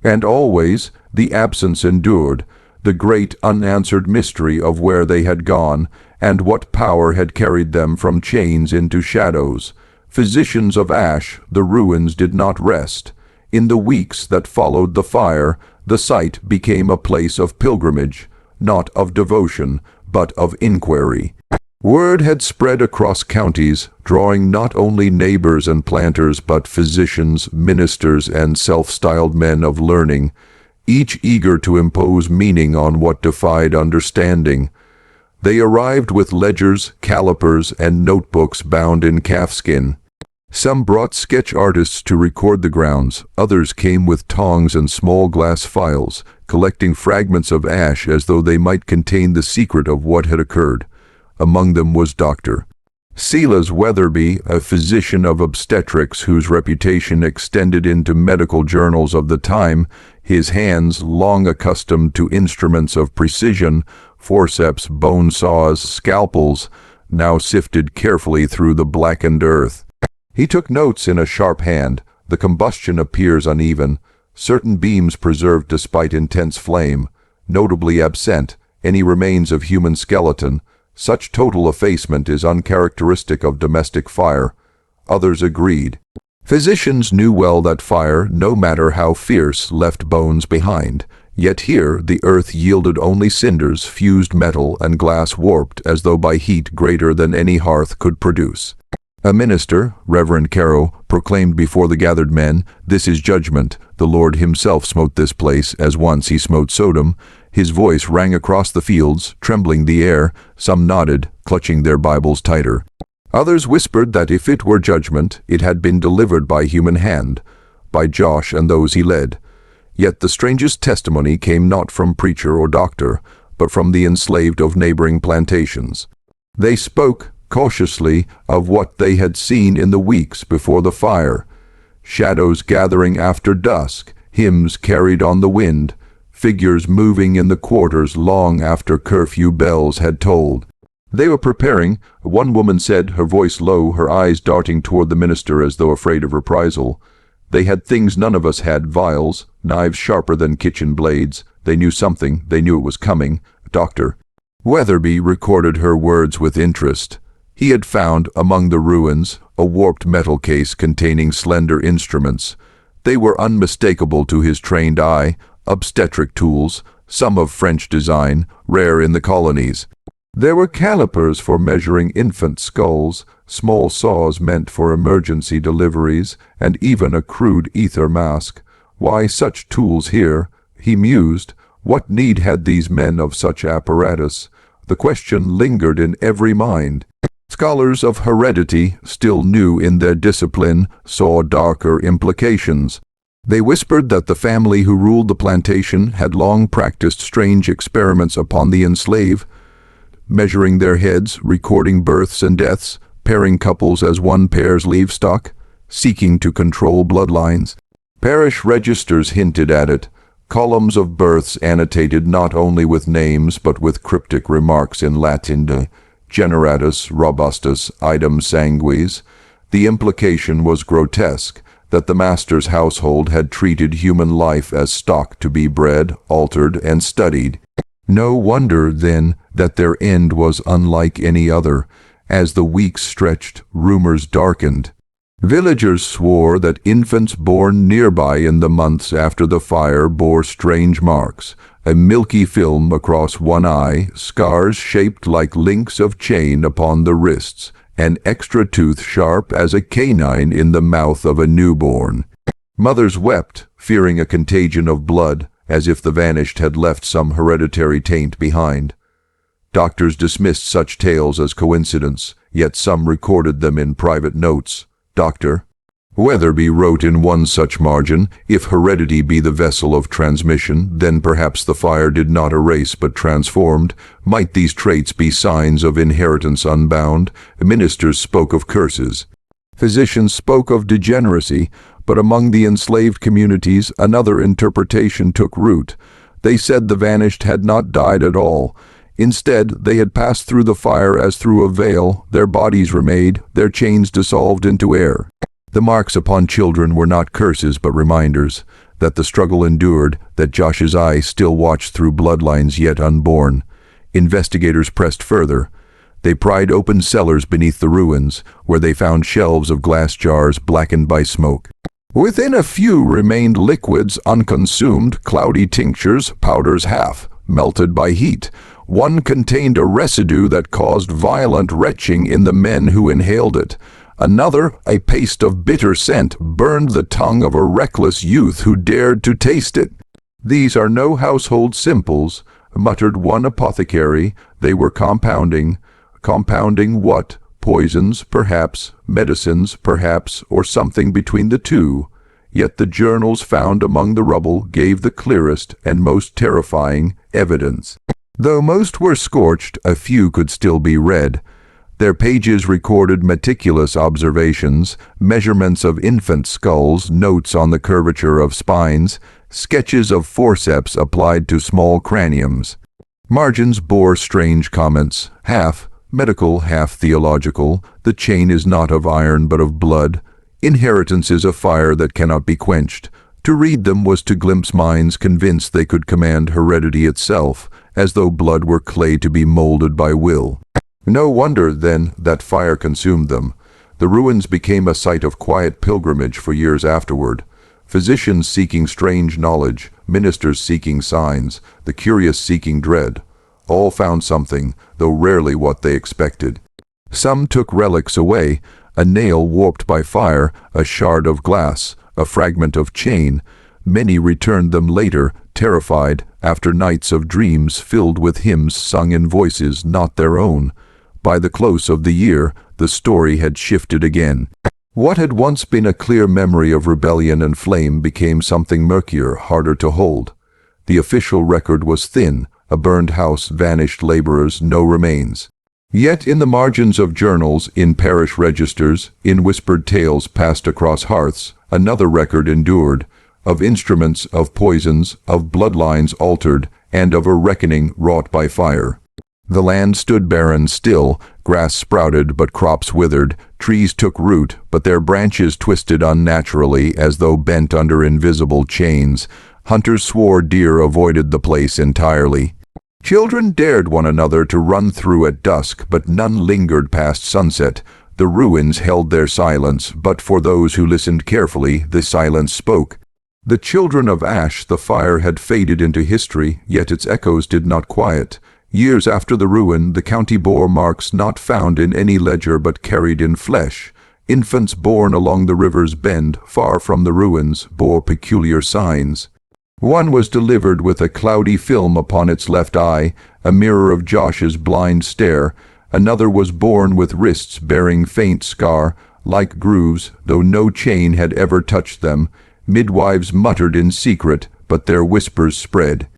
and always the absence endured, the great unanswered mystery of where they had gone, and what power had carried them from chains into shadows. Physicians of ash, the ruins did not rest. In the weeks that followed the fire, the site became a place of pilgrimage, not of devotion, but of inquiry. Word had spread across counties, drawing not only neighbors and planters but physicians, ministers, and self-styled men of learning, each eager to impose meaning on what defied understanding. They arrived with ledgers, calipers, and notebooks bound in calfskin. Some brought sketch artists to record the grounds, others came with tongs and small glass files, collecting fragments of ash as though they might contain the secret of what had occurred. Among them was Dr. Silas Weatherby, a physician of obstetrics whose reputation extended into medical journals of the time. His hands, long accustomed to instruments of precision, forceps, bone saws, scalpels, now sifted carefully through the blackened earth. He took notes in a sharp hand. The combustion appears uneven, certain beams preserved despite intense flame, notably absent any remains of human skeleton. Such total effacement is uncharacteristic of domestic fire. Others agreed. Physicians knew well that fire, no matter how fierce, left bones behind. Yet here the earth yielded only cinders, fused metal, and glass warped as though by heat greater than any hearth could produce. A minister, Reverend Caro, proclaimed before the gathered men, "This is judgment. The Lord himself smote this place, as once he smote Sodom." His voice rang across the fields, trembling the air. Some nodded, clutching their Bibles tighter. Others whispered that if it were judgment, it had been delivered by human hand, by Josh and those he led. Yet the strangest testimony came not from preacher or doctor, but from the enslaved of neighboring plantations. They spoke, cautiously, of what they had seen in the weeks before the fire. Shadows gathering after dusk, hymns carried on the wind, figures moving in the quarters long after curfew bells had tolled. They were preparing, one woman said, her voice low, her eyes darting toward the minister as though afraid of reprisal. They had things none of us had, vials, knives sharper than kitchen blades. They knew something, they knew it was coming. Dr. Weatherby recorded her words with interest. He had found, among the ruins, a warped metal case containing slender instruments. They were unmistakable to his trained eye, obstetric tools, some of French design, rare in the colonies. There were calipers for measuring infant skulls, small saws meant for emergency deliveries, and even a crude ether mask. Why such tools here? He mused. What need had these men of such apparatus? The question lingered in every mind. Scholars of heredity, still new in their discipline, saw darker implications. They whispered that the family who ruled the plantation had long practiced strange experiments upon the enslaved, measuring their heads, recording births and deaths, pairing couples as one pairs livestock, seeking to control bloodlines. Parish registers hinted at it, columns of births annotated not only with names but with cryptic remarks in Latin, de generatus robustus idem sanguis. The implication was grotesque, that the master's household had treated human life as stock to be bred, altered, and studied. No wonder, then, that their end was unlike any other. As the weeks stretched, rumors darkened. Villagers swore that infants born nearby in the months after the fire bore strange marks, a milky film across one eye, scars shaped like links of chain upon the wrists, an extra tooth sharp as a canine in the mouth of a newborn. Mothers wept, fearing a contagion of blood, as if the vanished had left some hereditary taint behind. Doctors dismissed such tales as coincidence, yet some recorded them in private notes. Dr. Weatherby wrote in one such margin, "If heredity be the vessel of transmission, then perhaps the fire did not erase but transformed. Might these traits be signs of inheritance unbound?" Ministers spoke of curses. Physicians spoke of degeneracy, but among the enslaved communities another interpretation took root. They said the vanished had not died at all. Instead, they had passed through the fire as through a veil, their bodies remade, their chains dissolved into air. The marks upon children were not curses but reminders, that the struggle endured, that Josh's eye still watched through bloodlines yet unborn. Investigators pressed further. They pried open cellars beneath the ruins, where they found shelves of glass jars blackened by smoke. Within a few remained liquids unconsumed, cloudy tinctures, powders half melted by heat. One contained a residue that caused violent retching in the men who inhaled it. Another, a paste of bitter scent, burned the tongue of a reckless youth who dared to taste it. "These are no household simples," muttered one apothecary. "They were compounding." Compounding what? Poisons, perhaps, medicines, perhaps, or something between the two. Yet the journals found among the rubble gave the clearest and most terrifying evidence. Though most were scorched, a few could still be read. Their pages recorded meticulous observations, measurements of infant skulls, notes on the curvature of spines, sketches of forceps applied to small craniums. Margins bore strange comments, half medical, half theological. "The chain is not of iron but of blood. Inheritance is a fire that cannot be quenched." To read them was to glimpse minds convinced they could command heredity itself, as though blood were clay to be molded by will. No wonder, then, that fire consumed them. The ruins became a site of quiet pilgrimage for years afterward. Physicians seeking strange knowledge, ministers seeking signs, the curious seeking dread. All found something, though rarely what they expected. Some took relics away, a nail warped by fire, a shard of glass, a fragment of chain. Many returned them later, terrified, after nights of dreams filled with hymns sung in voices not their own. By the close of the year, the story had shifted again. What had once been a clear memory of rebellion and flame became something murkier, harder to hold. The official record was thin, a burned house, vanished laborers, no remains. Yet in the margins of journals, in parish registers, in whispered tales passed across hearths, another record endured, of instruments, of poisons, of bloodlines altered, and of a reckoning wrought by fire. The land stood barren still, grass sprouted but crops withered, trees took root but their branches twisted unnaturally as though bent under invisible chains. Hunters swore deer avoided the place entirely. Children dared one another to run through at dusk, but none lingered past sunset. The ruins held their silence, but for those who listened carefully, the silence spoke. The children of ash, the fire had faded into history, yet its echoes did not quiet. Years after the ruin, the county bore marks not found in any ledger but carried in flesh. Infants born along the river's bend, far from the ruins, bore peculiar signs. One was delivered with a cloudy film upon its left eye, a mirror of Josh's blind stare. Another was born with wrists bearing faint scar, like grooves, though no chain had ever touched them. Midwives muttered in secret, but their whispers spread.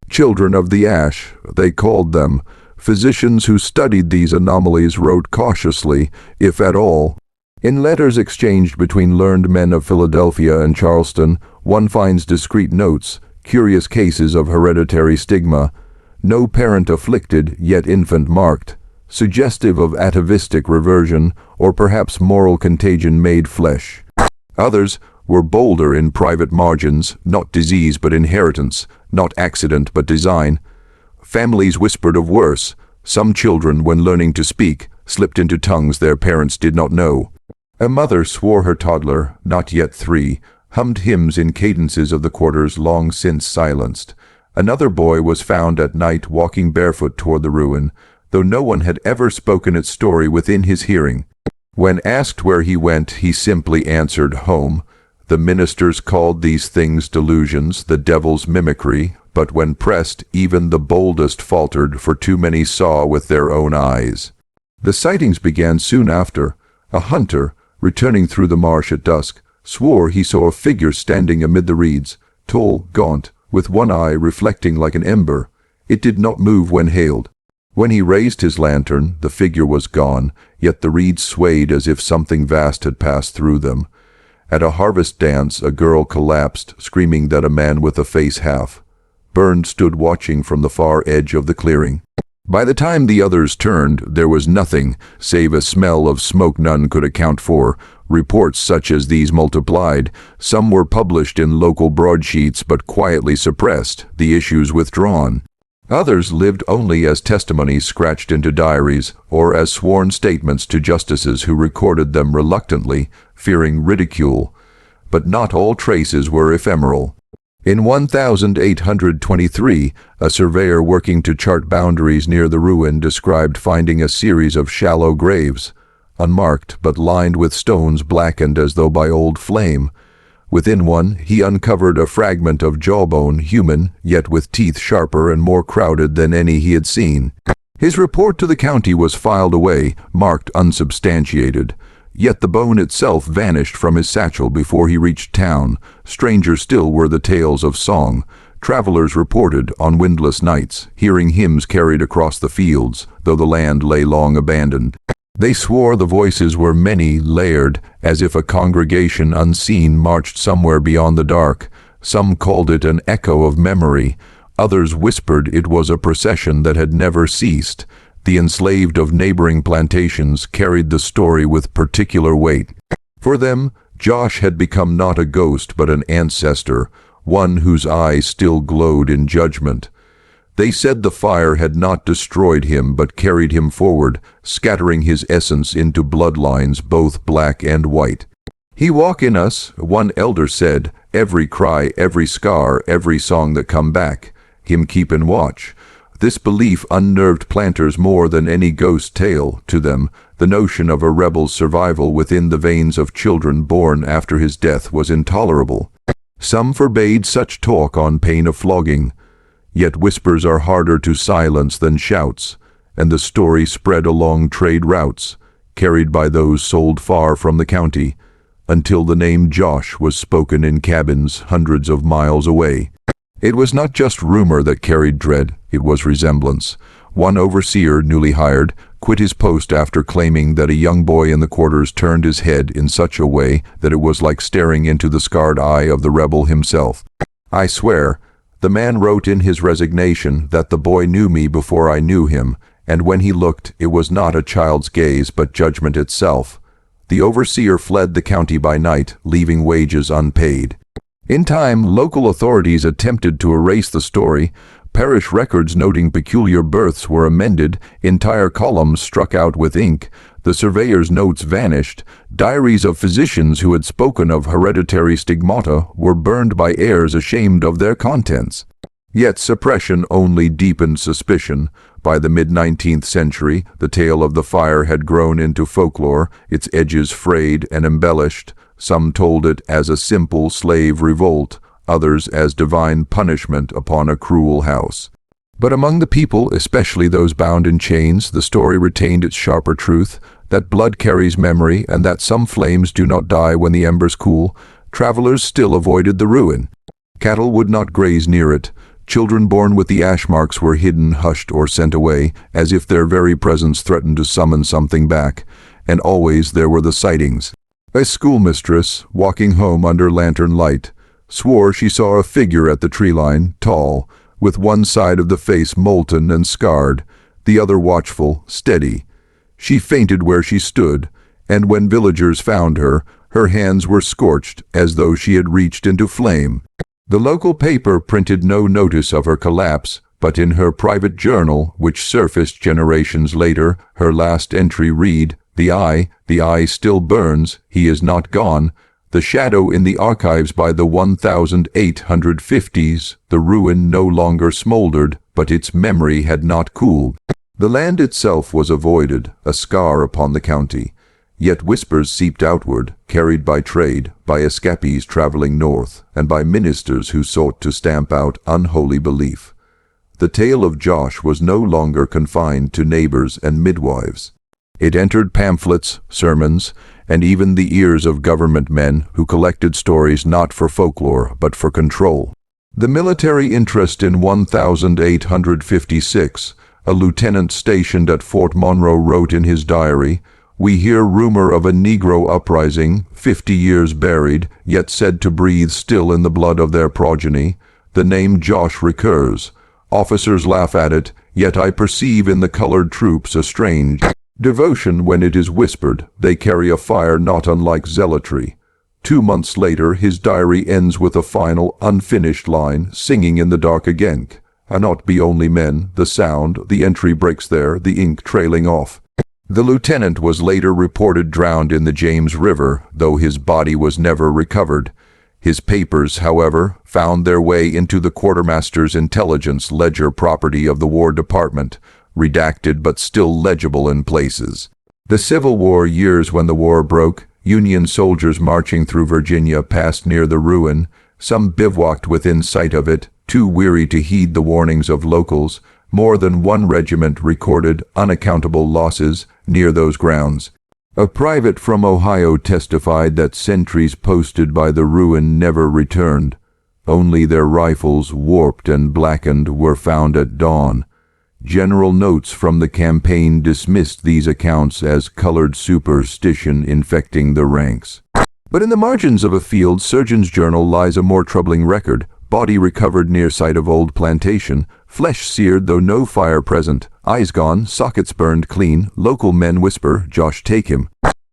Children of the ash, they called them. Physicians who studied these anomalies wrote cautiously, if at all. In letters exchanged between learned men of Philadelphia and Charleston, one finds discreet notes, curious cases of hereditary stigma. No parent afflicted, yet infant marked, suggestive of atavistic reversion, or perhaps moral contagion made flesh. Others were bolder in private margins, not disease but inheritance, not accident but design. Families whispered of worse. Some children, when learning to speak, slipped into tongues their parents did not know. A mother swore her toddler, not yet 3, hummed hymns in cadences of the quarters long since silenced. Another boy was found at night walking barefoot toward the ruin, though no one had ever spoken its story within his hearing. When asked where he went, he simply answered, home. The ministers called these things delusions, the devil's mimicry, but when pressed, even the boldest faltered, for too many saw with their own eyes. The sightings began soon after. A hunter, returning through the marsh at dusk, swore he saw a figure standing amid the reeds, tall, gaunt, with one eye reflecting like an ember. It did not move when hailed. When he raised his lantern, the figure was gone, yet the reeds swayed as if something vast had passed through them. At a harvest dance, a girl collapsed, screaming that a man with a face half burned stood watching from the far edge of the clearing. By the time the others turned, there was nothing, save a smell of smoke none could account for. Reports such as these multiplied. Some were published in local broadsheets but quietly suppressed, the issues withdrawn. Others lived only as testimonies scratched into diaries, or as sworn statements to justices who recorded them reluctantly, fearing ridicule. But not all traces were ephemeral. In 1823, a surveyor working to chart boundaries near the ruin described finding a series of shallow graves, unmarked but lined with stones blackened as though by old flame. Within one, he uncovered a fragment of jawbone, human, yet with teeth sharper and more crowded than any he had seen. His report to the county was filed away, marked unsubstantiated. Yet the bone itself vanished from his satchel before he reached town. Stranger still were the tales of song. Travelers reported, on windless nights, hearing hymns carried across the fields, though the land lay long abandoned. They swore the voices were many, layered, as if a congregation unseen marched somewhere beyond the dark. Some called it an echo of memory. Others whispered it was a procession that had never ceased. The enslaved of neighboring plantations carried the story with particular weight. For them, Josh had become not a ghost but an ancestor, one whose eyes still glowed in judgment. They said the fire had not destroyed him but carried him forward, scattering his essence into bloodlines both black and white. "He walk in us," one elder said, "every cry, every scar, every song that come back. Him keep in watch." This belief unnerved planters more than any ghost tale. To them, the notion of a rebel's survival within the veins of children born after his death was intolerable. Some forbade such talk on pain of flogging. Yet whispers are harder to silence than shouts, and the story spread along trade routes, carried by those sold far from the county, until the name Josh was spoken in cabins hundreds of miles away. It was not just rumor that carried dread, it was resemblance. One overseer, newly hired, quit his post after claiming that a young boy in the quarters turned his head in such a way that it was like staring into the scarred eye of the rebel himself. "I swear," the man wrote in his resignation, "that the boy knew me before I knew him, and when he looked, it was not a child's gaze but judgment itself." The overseer fled the county by night, leaving wages unpaid. In time, local authorities attempted to erase the story. Parish records noting peculiar births were amended, entire columns struck out with ink, the surveyor's notes vanished, diaries of physicians who had spoken of hereditary stigmata were burned by heirs ashamed of their contents. Yet suppression only deepened suspicion. By the mid-19th century, the tale of the fire had grown into folklore, its edges frayed and embellished. Some told it as a simple slave revolt, others as divine punishment upon a cruel house. But among the people, especially those bound in chains, the story retained its sharper truth, that blood carries memory and that some flames do not die when the embers cool. Travelers still avoided the ruin. Cattle would not graze near it. Children born with the ash marks were hidden, hushed, or sent away, as if their very presence threatened to summon something back. And always there were the sightings. A schoolmistress, walking home under lantern light, swore she saw a figure at the tree line, tall, with one side of the face molten and scarred, the other watchful, steady. She fainted where she stood, and when villagers found her, her hands were scorched as though she had reached into flame. The local paper printed no notice of her collapse, but in her private journal, which surfaced generations later, her last entry read, the eye still burns, he is not gone. The shadow in the archives by the 1850s, the ruin no longer smoldered, but its memory had not cooled. The land itself was avoided, a scar upon the county. Yet whispers seeped outward, carried by trade, by escapees traveling north, and by ministers who sought to stamp out unholy belief. The tale of Josh was no longer confined to neighbors and midwives. It entered pamphlets, sermons, and even the ears of government men who collected stories not for folklore but for control. The military interest in 1856, a lieutenant stationed at Fort Monroe wrote in his diary, "We hear rumor of a Negro uprising, 50 years buried, yet said to breathe still in the blood of their progeny. The name Josh recurs. Officers laugh at it, yet I perceive in the colored troops a strange devotion when it is whispered. They carry a fire not unlike zealotry." 2 months later, his diary ends with a final, unfinished line, singing in the dark again. "A not be only men, the sound, the entry breaks there, the ink trailing off." The lieutenant was later reported drowned in the James River, though his body was never recovered. His papers, however, found their way into the quartermaster's intelligence ledger, property of the War Department, redacted but still legible in places. The Civil War years. When the war broke, Union soldiers marching through Virginia passed near the ruin. Some bivouacked within sight of it, too weary to heed the warnings of locals. More than one regiment recorded unaccountable losses near those grounds. A private from Ohio testified that sentries posted by the ruin never returned. Only their rifles, warped and blackened, were found at dawn. General notes from the campaign dismissed these accounts as colored superstition infecting the ranks. But in the margins of a field surgeon's journal lies a more troubling record. Body recovered near site of old plantation, flesh seared though no fire present, eyes gone, sockets burned clean, local men whisper, "Josh, take him."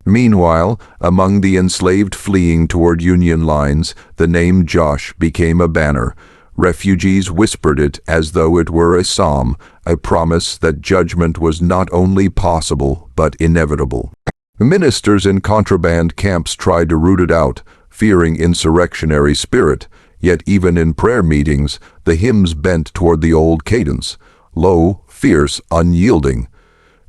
Meanwhile, among the enslaved fleeing toward Union lines, the name Josh became a banner. Refugees whispered it as though it were a psalm, a promise that judgment was not only possible but inevitable. Ministers in contraband camps tried to root it out, fearing insurrectionary spirit. Yet even in prayer meetings, the hymns bent toward the old cadence, low, fierce, unyielding.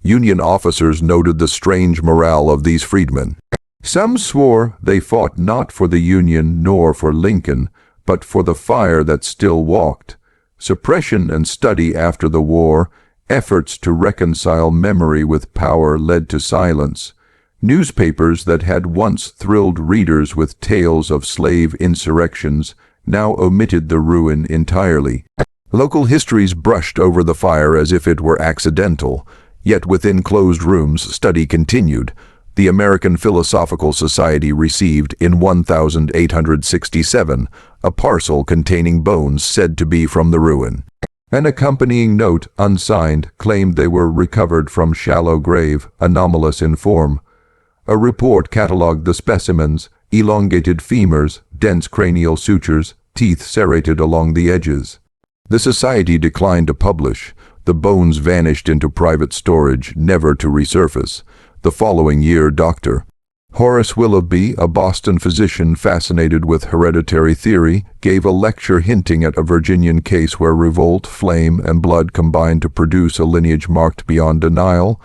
Union officers noted the strange morale of these freedmen. Some swore they fought not for the Union nor for Lincoln, but for the fire that still walked. Suppression and study after the war, efforts to reconcile memory with power led to silence. Newspapers that had once thrilled readers with tales of slave insurrections now omitted the ruin entirely. Local histories brushed over the fire as if it were accidental, yet within closed rooms study continued. The American Philosophical Society received, in 1867, a parcel containing bones said to be from the ruin. An accompanying note, unsigned, claimed they were recovered from shallow grave, anomalous in form. A report catalogued the specimens: elongated femurs, dense cranial sutures, teeth serrated along the edges. The society declined to publish. The bones vanished into private storage, never to resurface. The following year, Dr. Horace Willoughby, a Boston physician fascinated with hereditary theory, gave a lecture hinting at a Virginian case where revolt, flame, and blood combined to produce a lineage marked beyond denial.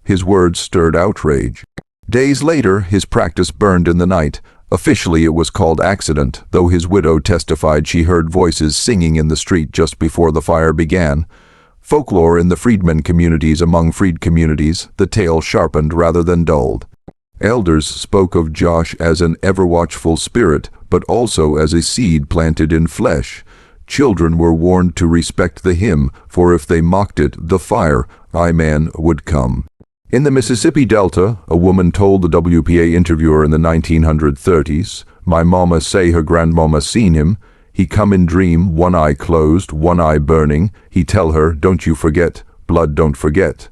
His words stirred outrage. Days later, his practice burned in the night. Officially, it was called accident, though his widow testified she heard voices singing in the street just before the fire began. Folklore in the freedmen communities. Among freed communities, the tale sharpened rather than dulled. Elders spoke of Josh as an ever-watchful spirit, but also as a seed planted in flesh. Children were warned to respect the hymn, for if they mocked it, the fire, I-man, would come. In the Mississippi Delta, a woman told the WPA interviewer in the 1930s, "My mama say her grandmama seen him. He come in dream, one eye closed, one eye burning. He tell her, don't you forget, blood don't forget.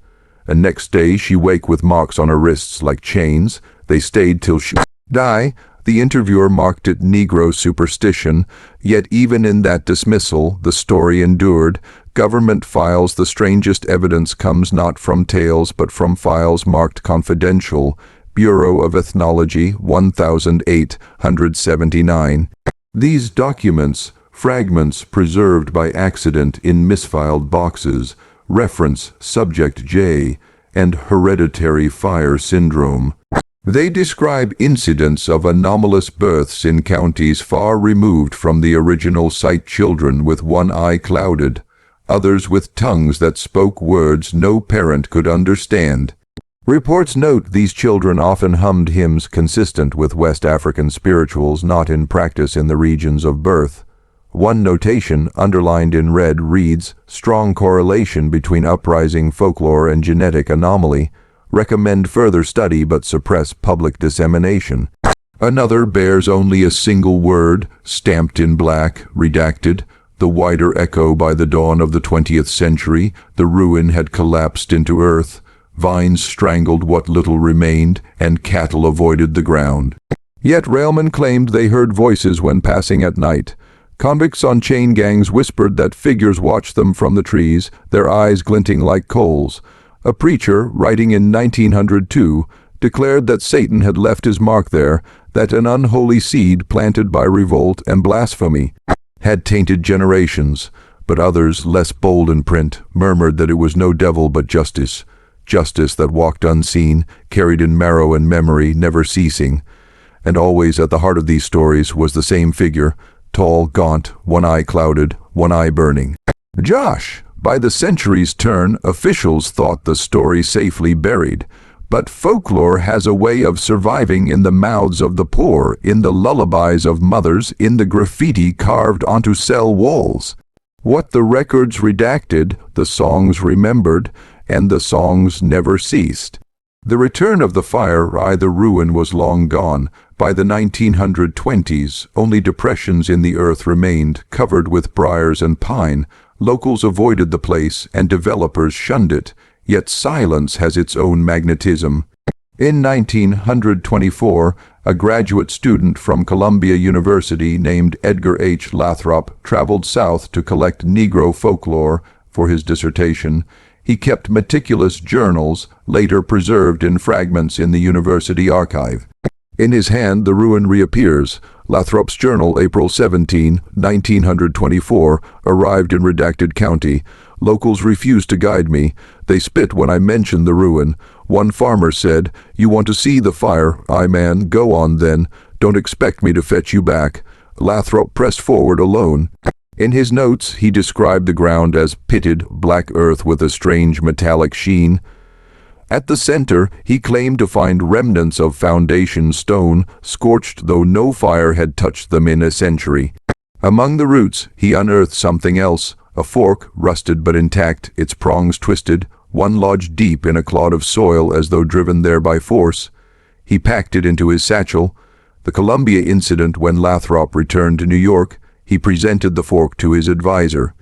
And next day she wake with marks on her wrists like chains. They stayed till she die." The interviewer marked it Negro superstition, yet even in that dismissal, the story endured. Government files. The strangest evidence comes not from tales but from files marked confidential. Bureau of Ethnology, 1879. These documents, fragments preserved by accident in misfiled boxes, reference Subject J and hereditary fire syndrome. They describe incidents of anomalous births in counties far removed from the original site, children with one eye clouded, others with tongues that spoke words no parent could understand. Reports note these children often hummed hymns consistent with West African spirituals not in practice in the regions of birth. One notation, underlined in red, reads, "Strong correlation between uprising folklore and genetic anomaly. Recommend further study but suppress public dissemination." Another bears only a single word, stamped in black, redacted. The wider echo: by the dawn of the 20th century, the ruin had collapsed into earth. Vines strangled what little remained, and cattle avoided the ground. Yet railmen claimed they heard voices when passing at night. Convicts on chain gangs whispered that figures watched them from the trees, their eyes glinting like coals. A preacher, writing in 1902, declared that Satan had left his mark there, that an unholy seed planted by revolt and blasphemy. had tainted generations, but others, less bold in print, murmured that it was no devil but justice, justice that walked unseen, carried in marrow and memory, never ceasing. And always at the heart of these stories was the same figure, tall, gaunt, one eye clouded, one eye burning. Josh! By the century's turn, officials thought the story safely buried. But folklore has a way of surviving in the mouths of the poor, in the lullabies of mothers, in the graffiti carved onto cell walls. What the records redacted, the songs remembered, and the songs never ceased. The return of the fire, the ruin was long gone. By the 1920s, only depressions in the earth remained, covered with briars and pine. Locals avoided the place, and developers shunned it. Yet silence has its own magnetism. In 1924, a graduate student from Columbia University named Edgar H. Lathrop traveled south to collect Negro folklore for his dissertation. He kept meticulous journals, later preserved in fragments in the university archive. In his hand, the ruin reappears. Lathrop's journal, April 17, 1924, arrived in redacted county. Locals refused to guide me. They spit when I mentioned the ruin. One farmer said, "You want to see the fire? Aye, man, go on then. Don't expect me to fetch you back." Lathrop pressed forward alone. In his notes, he described the ground as pitted, black earth with a strange metallic sheen. At the center, he claimed to find remnants of foundation stone, scorched though no fire had touched them in a century. Among the roots, he unearthed something else, a fork, rusted but intact, its prongs twisted, one lodged deep in a clod of soil as though driven there by force. He packed it into his satchel. The Columbia incident, when Lathrop returned to New York, he presented the fork to his advisor.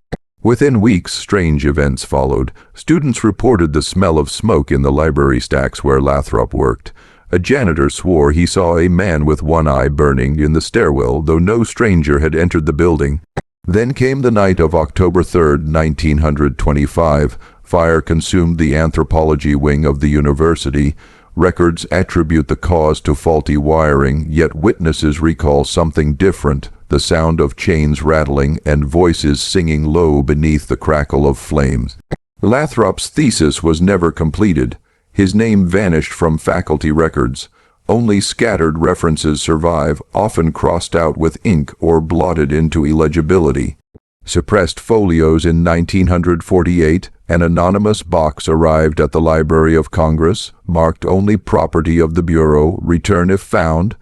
Within weeks, strange events followed. Students reported the smell of smoke in the library stacks where Lathrop worked. A janitor swore he saw a man with one eye burning in the stairwell, though no stranger had entered the building. Then came the night of October 3, 1925. Fire consumed the anthropology wing of the university. Records attribute the cause to faulty wiring, yet witnesses recall something different, the sound of chains rattling and voices singing low beneath the crackle of flames. Lathrop's thesis was never completed. His name vanished from faculty records. Only scattered references survive, often crossed out with ink or blotted into illegibility. Suppressed folios in 1948, an anonymous box arrived at the Library of Congress, marked only property of the Bureau, return if found.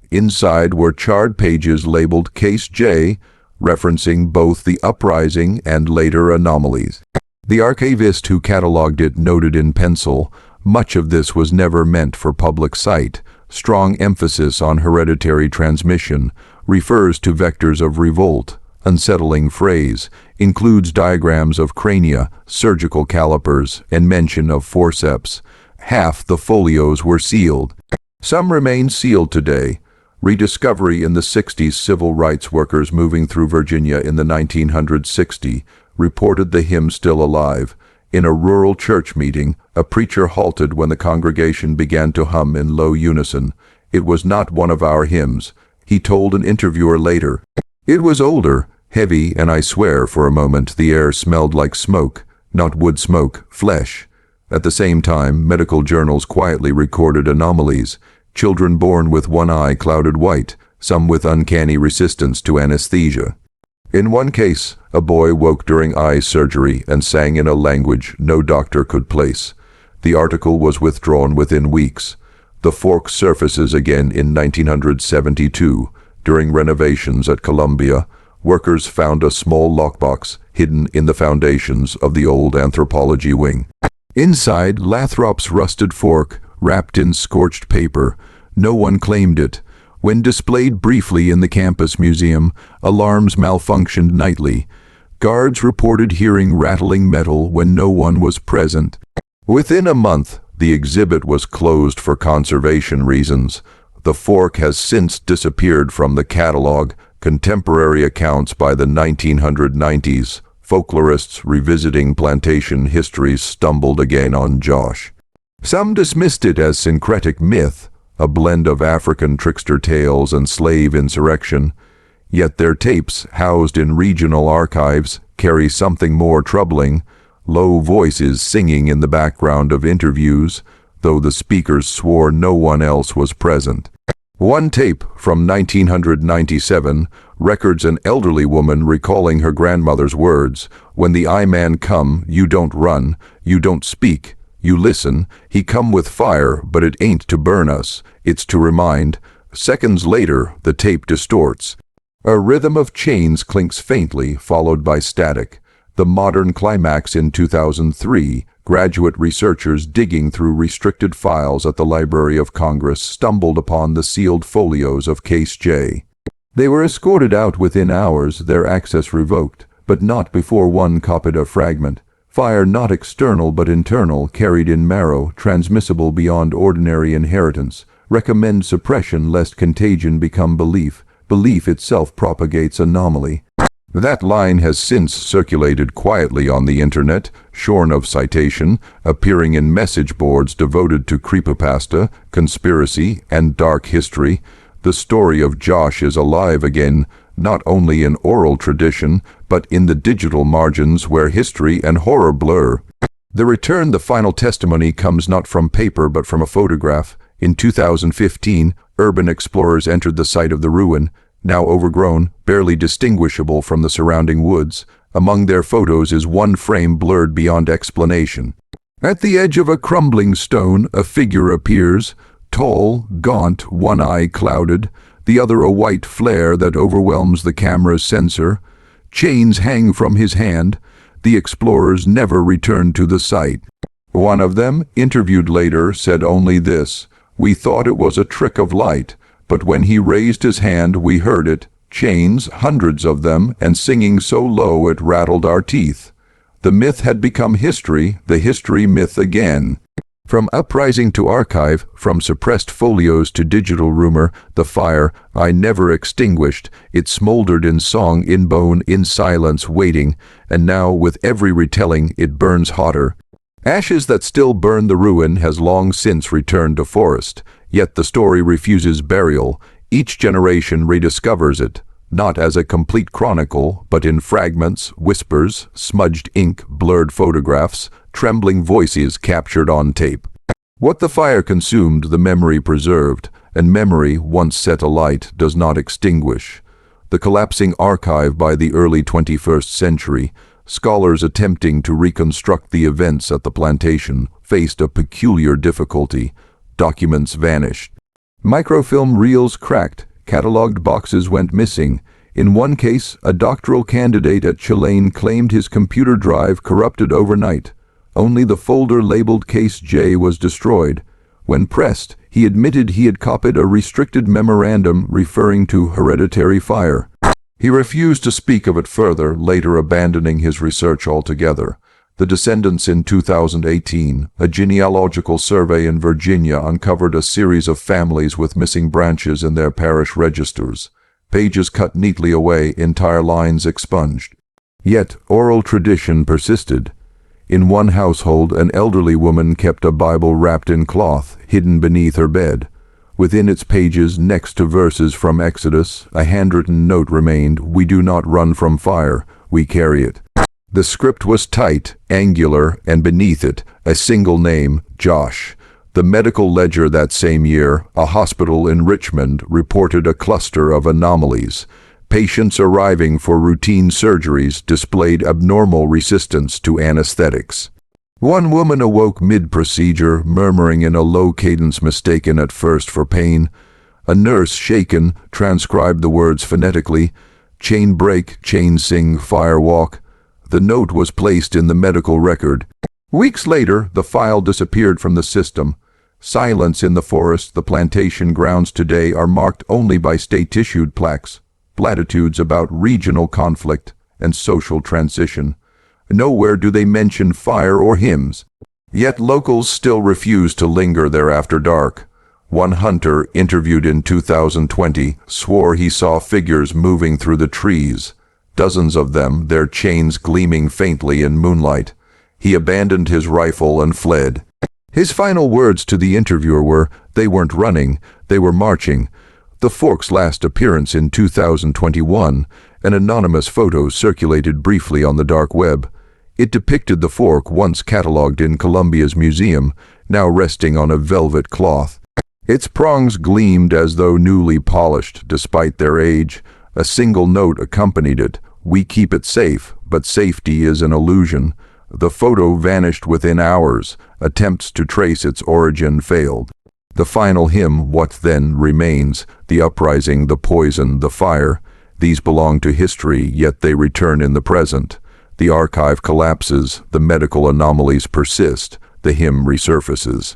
Inside were charred pages labeled Case J, referencing both the uprising and later anomalies. The archivist who catalogued it noted in pencil, much of this was never meant for public sight. Strong emphasis on hereditary transmission, refers to vectors of revolt. Unsettling phrase, includes diagrams of crania, surgical calipers, and mention of forceps. Half the folios were sealed. Some remain sealed today. Rediscovery in the 60s. Civil rights workers moving through Virginia in the 1960s reported the hymn still alive. In a rural church meeting, a preacher halted when the congregation began to hum in low unison. It was not one of our hymns, he told an interviewer later. It was older, heavy, and I swear for a moment the air smelled like smoke, not wood smoke, flesh. At the same time, medical journals quietly recorded anomalies. Children born with one eye clouded white, some with uncanny resistance to anesthesia. In one case, a boy woke during eye surgery and sang in a language no doctor could place. The article was withdrawn within weeks. The fork surfaces again in 1972. During renovations at Columbia, workers found a small lockbox hidden in the foundations of the old anthropology wing. Inside, Lathrop's rusted fork, wrapped in scorched paper. No one claimed it. When displayed briefly in the campus museum, alarms malfunctioned nightly. Guards reported hearing rattling metal when no one was present. Within a month, the exhibit was closed for conservation reasons. The fork has since disappeared from the catalog. Contemporary accounts by the 1990s, folklorists revisiting plantation histories stumbled again on Josh. Some dismissed it as syncretic myth, a blend of African trickster tales and slave insurrection. Yet their tapes, housed in regional archives, carry something more troubling: low voices singing in the background of interviews, though the speakers swore no one else was present. One tape from 1997 records an elderly woman recalling her grandmother's words: "When the I-Man come, you don't run, you don't speak, you listen. He come with fire, but it ain't to burn us, it's to remind." Seconds later, the tape distorts. A rhythm of chains clinks faintly, followed by static. The modern climax in 2003, graduate researchers digging through restricted files at the Library of Congress stumbled upon the sealed folios of Case J. They were escorted out within hours, their access revoked, but not before one copied a fragment. Fire not external but internal, carried in marrow, transmissible beyond ordinary inheritance. Recommend suppression lest contagion become belief. Belief itself propagates anomaly. That line has since circulated quietly on the internet, shorn of citation, appearing in message boards devoted to creepypasta, conspiracy, and dark history. The story of Josh is alive again, not only in oral tradition, but in the digital margins where history and horror blur. The final testimony comes not from paper but from a photograph. In 2015, urban explorers entered the site of the ruin, now overgrown, barely distinguishable from the surrounding woods. Among their photos is one frame blurred beyond explanation. At the edge of a crumbling stone, a figure appears, tall, gaunt, one eye clouded, the other a white flare that overwhelms the camera's sensor. Chains hang from his hand. The explorers never returned to the site. One of them, interviewed later, said only this: "We thought it was a trick of light, but when he raised his hand we heard it, chains, hundreds of them, and singing so low it rattled our teeth." The myth had become history, the history myth again. From uprising to archive, from suppressed folios to digital rumor, the fire, I never extinguished, it smoldered in song, in bone, in silence, waiting, and now, with every retelling, it burns hotter. Ashes that still burn the ruin has long since returned to forest, yet the story refuses burial. Each generation rediscovers it, not as a complete chronicle, but in fragments, whispers, smudged ink, blurred photographs, trembling voices captured on tape. What the fire consumed, the memory preserved, and memory, once set alight, does not extinguish. The collapsing archive by the early 21st century, scholars attempting to reconstruct the events at the plantation faced a peculiar difficulty. Documents vanished. Microfilm reels cracked, catalogued boxes went missing. In one case, a doctoral candidate at Chilean claimed his computer drive corrupted overnight. Only the folder labeled Case J was destroyed. When pressed, he admitted he had copied a restricted memorandum referring to hereditary fire. He refused to speak of it further, later abandoning his research altogether. The Descendants in 2018, a genealogical survey in Virginia uncovered a series of families with missing branches in their parish registers. Pages cut neatly away, entire lines expunged. Yet oral tradition persisted. In one household, an elderly woman kept a Bible wrapped in cloth, hidden beneath her bed. Within its pages, next to verses from Exodus, a handwritten note remained: "We do not run from fire, we carry it." The script was tight, angular, and beneath it, a single name: Josh. The medical ledger that same year, a hospital in Richmond, reported a cluster of anomalies. Patients arriving for routine surgeries displayed abnormal resistance to anesthetics. One woman awoke mid-procedure, murmuring in a low cadence mistaken at first for pain. A nurse, shaken, transcribed the words phonetically: "Chain break, chain sing, fire walk." The note was placed in the medical record. Weeks later, the file disappeared from the system. Silence in the forest, the plantation grounds today are marked only by state-issued plaques, platitudes about regional conflict and social transition. Nowhere do they mention fire or hymns. Yet locals still refuse to linger there after dark. One hunter, interviewed in 2020, swore he saw figures moving through the trees. Dozens of them, their chains gleaming faintly in moonlight. He abandoned his rifle and fled. His final words to the interviewer were, "They weren't running, they were marching." The fork's last appearance in 2021, an anonymous photo circulated briefly on the dark web. It depicted the fork once catalogued in Columbia's museum, now resting on a velvet cloth. Its prongs gleamed as though newly polished, despite their age. A single note accompanied it: "We keep it safe, but safety is an illusion." The photo vanished within hours. Attempts to trace its origin failed. The final hymn, "What Then Remains," the uprising, the poison, the fire, these belong to history, yet they return in the present. The archive collapses, the medical anomalies persist, the hymn resurfaces.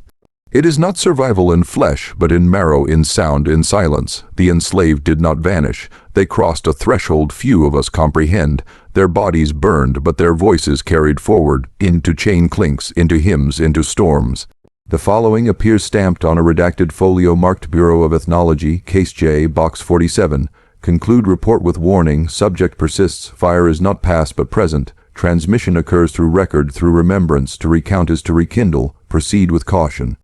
It is not survival in flesh, but in marrow, in sound, in silence. The enslaved did not vanish. They crossed a threshold few of us comprehend. Their bodies burned, but their voices carried forward, into chain clinks, into hymns, into storms. The following appears stamped on a redacted folio marked Bureau of Ethnology, Case J, Box 47. Conclude report with warning. Subject persists. Fire is not past but present. Transmission occurs through record, through remembrance. To recount is to rekindle. Proceed with caution.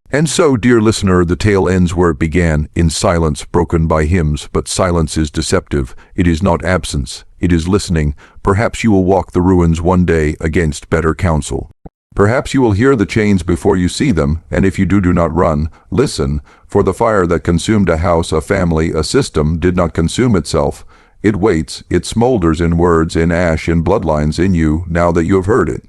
And so, dear listener, the tale ends where it began, in silence broken by hymns. But silence is deceptive. It is not absence. It is listening. Perhaps you will walk the ruins one day against better counsel. Perhaps you will hear the chains before you see them, and if you do not run, listen, for the fire that consumed a house, a family, a system, did not consume itself. It waits, it smolders in words, in ash, in bloodlines, in you, now that you have heard it.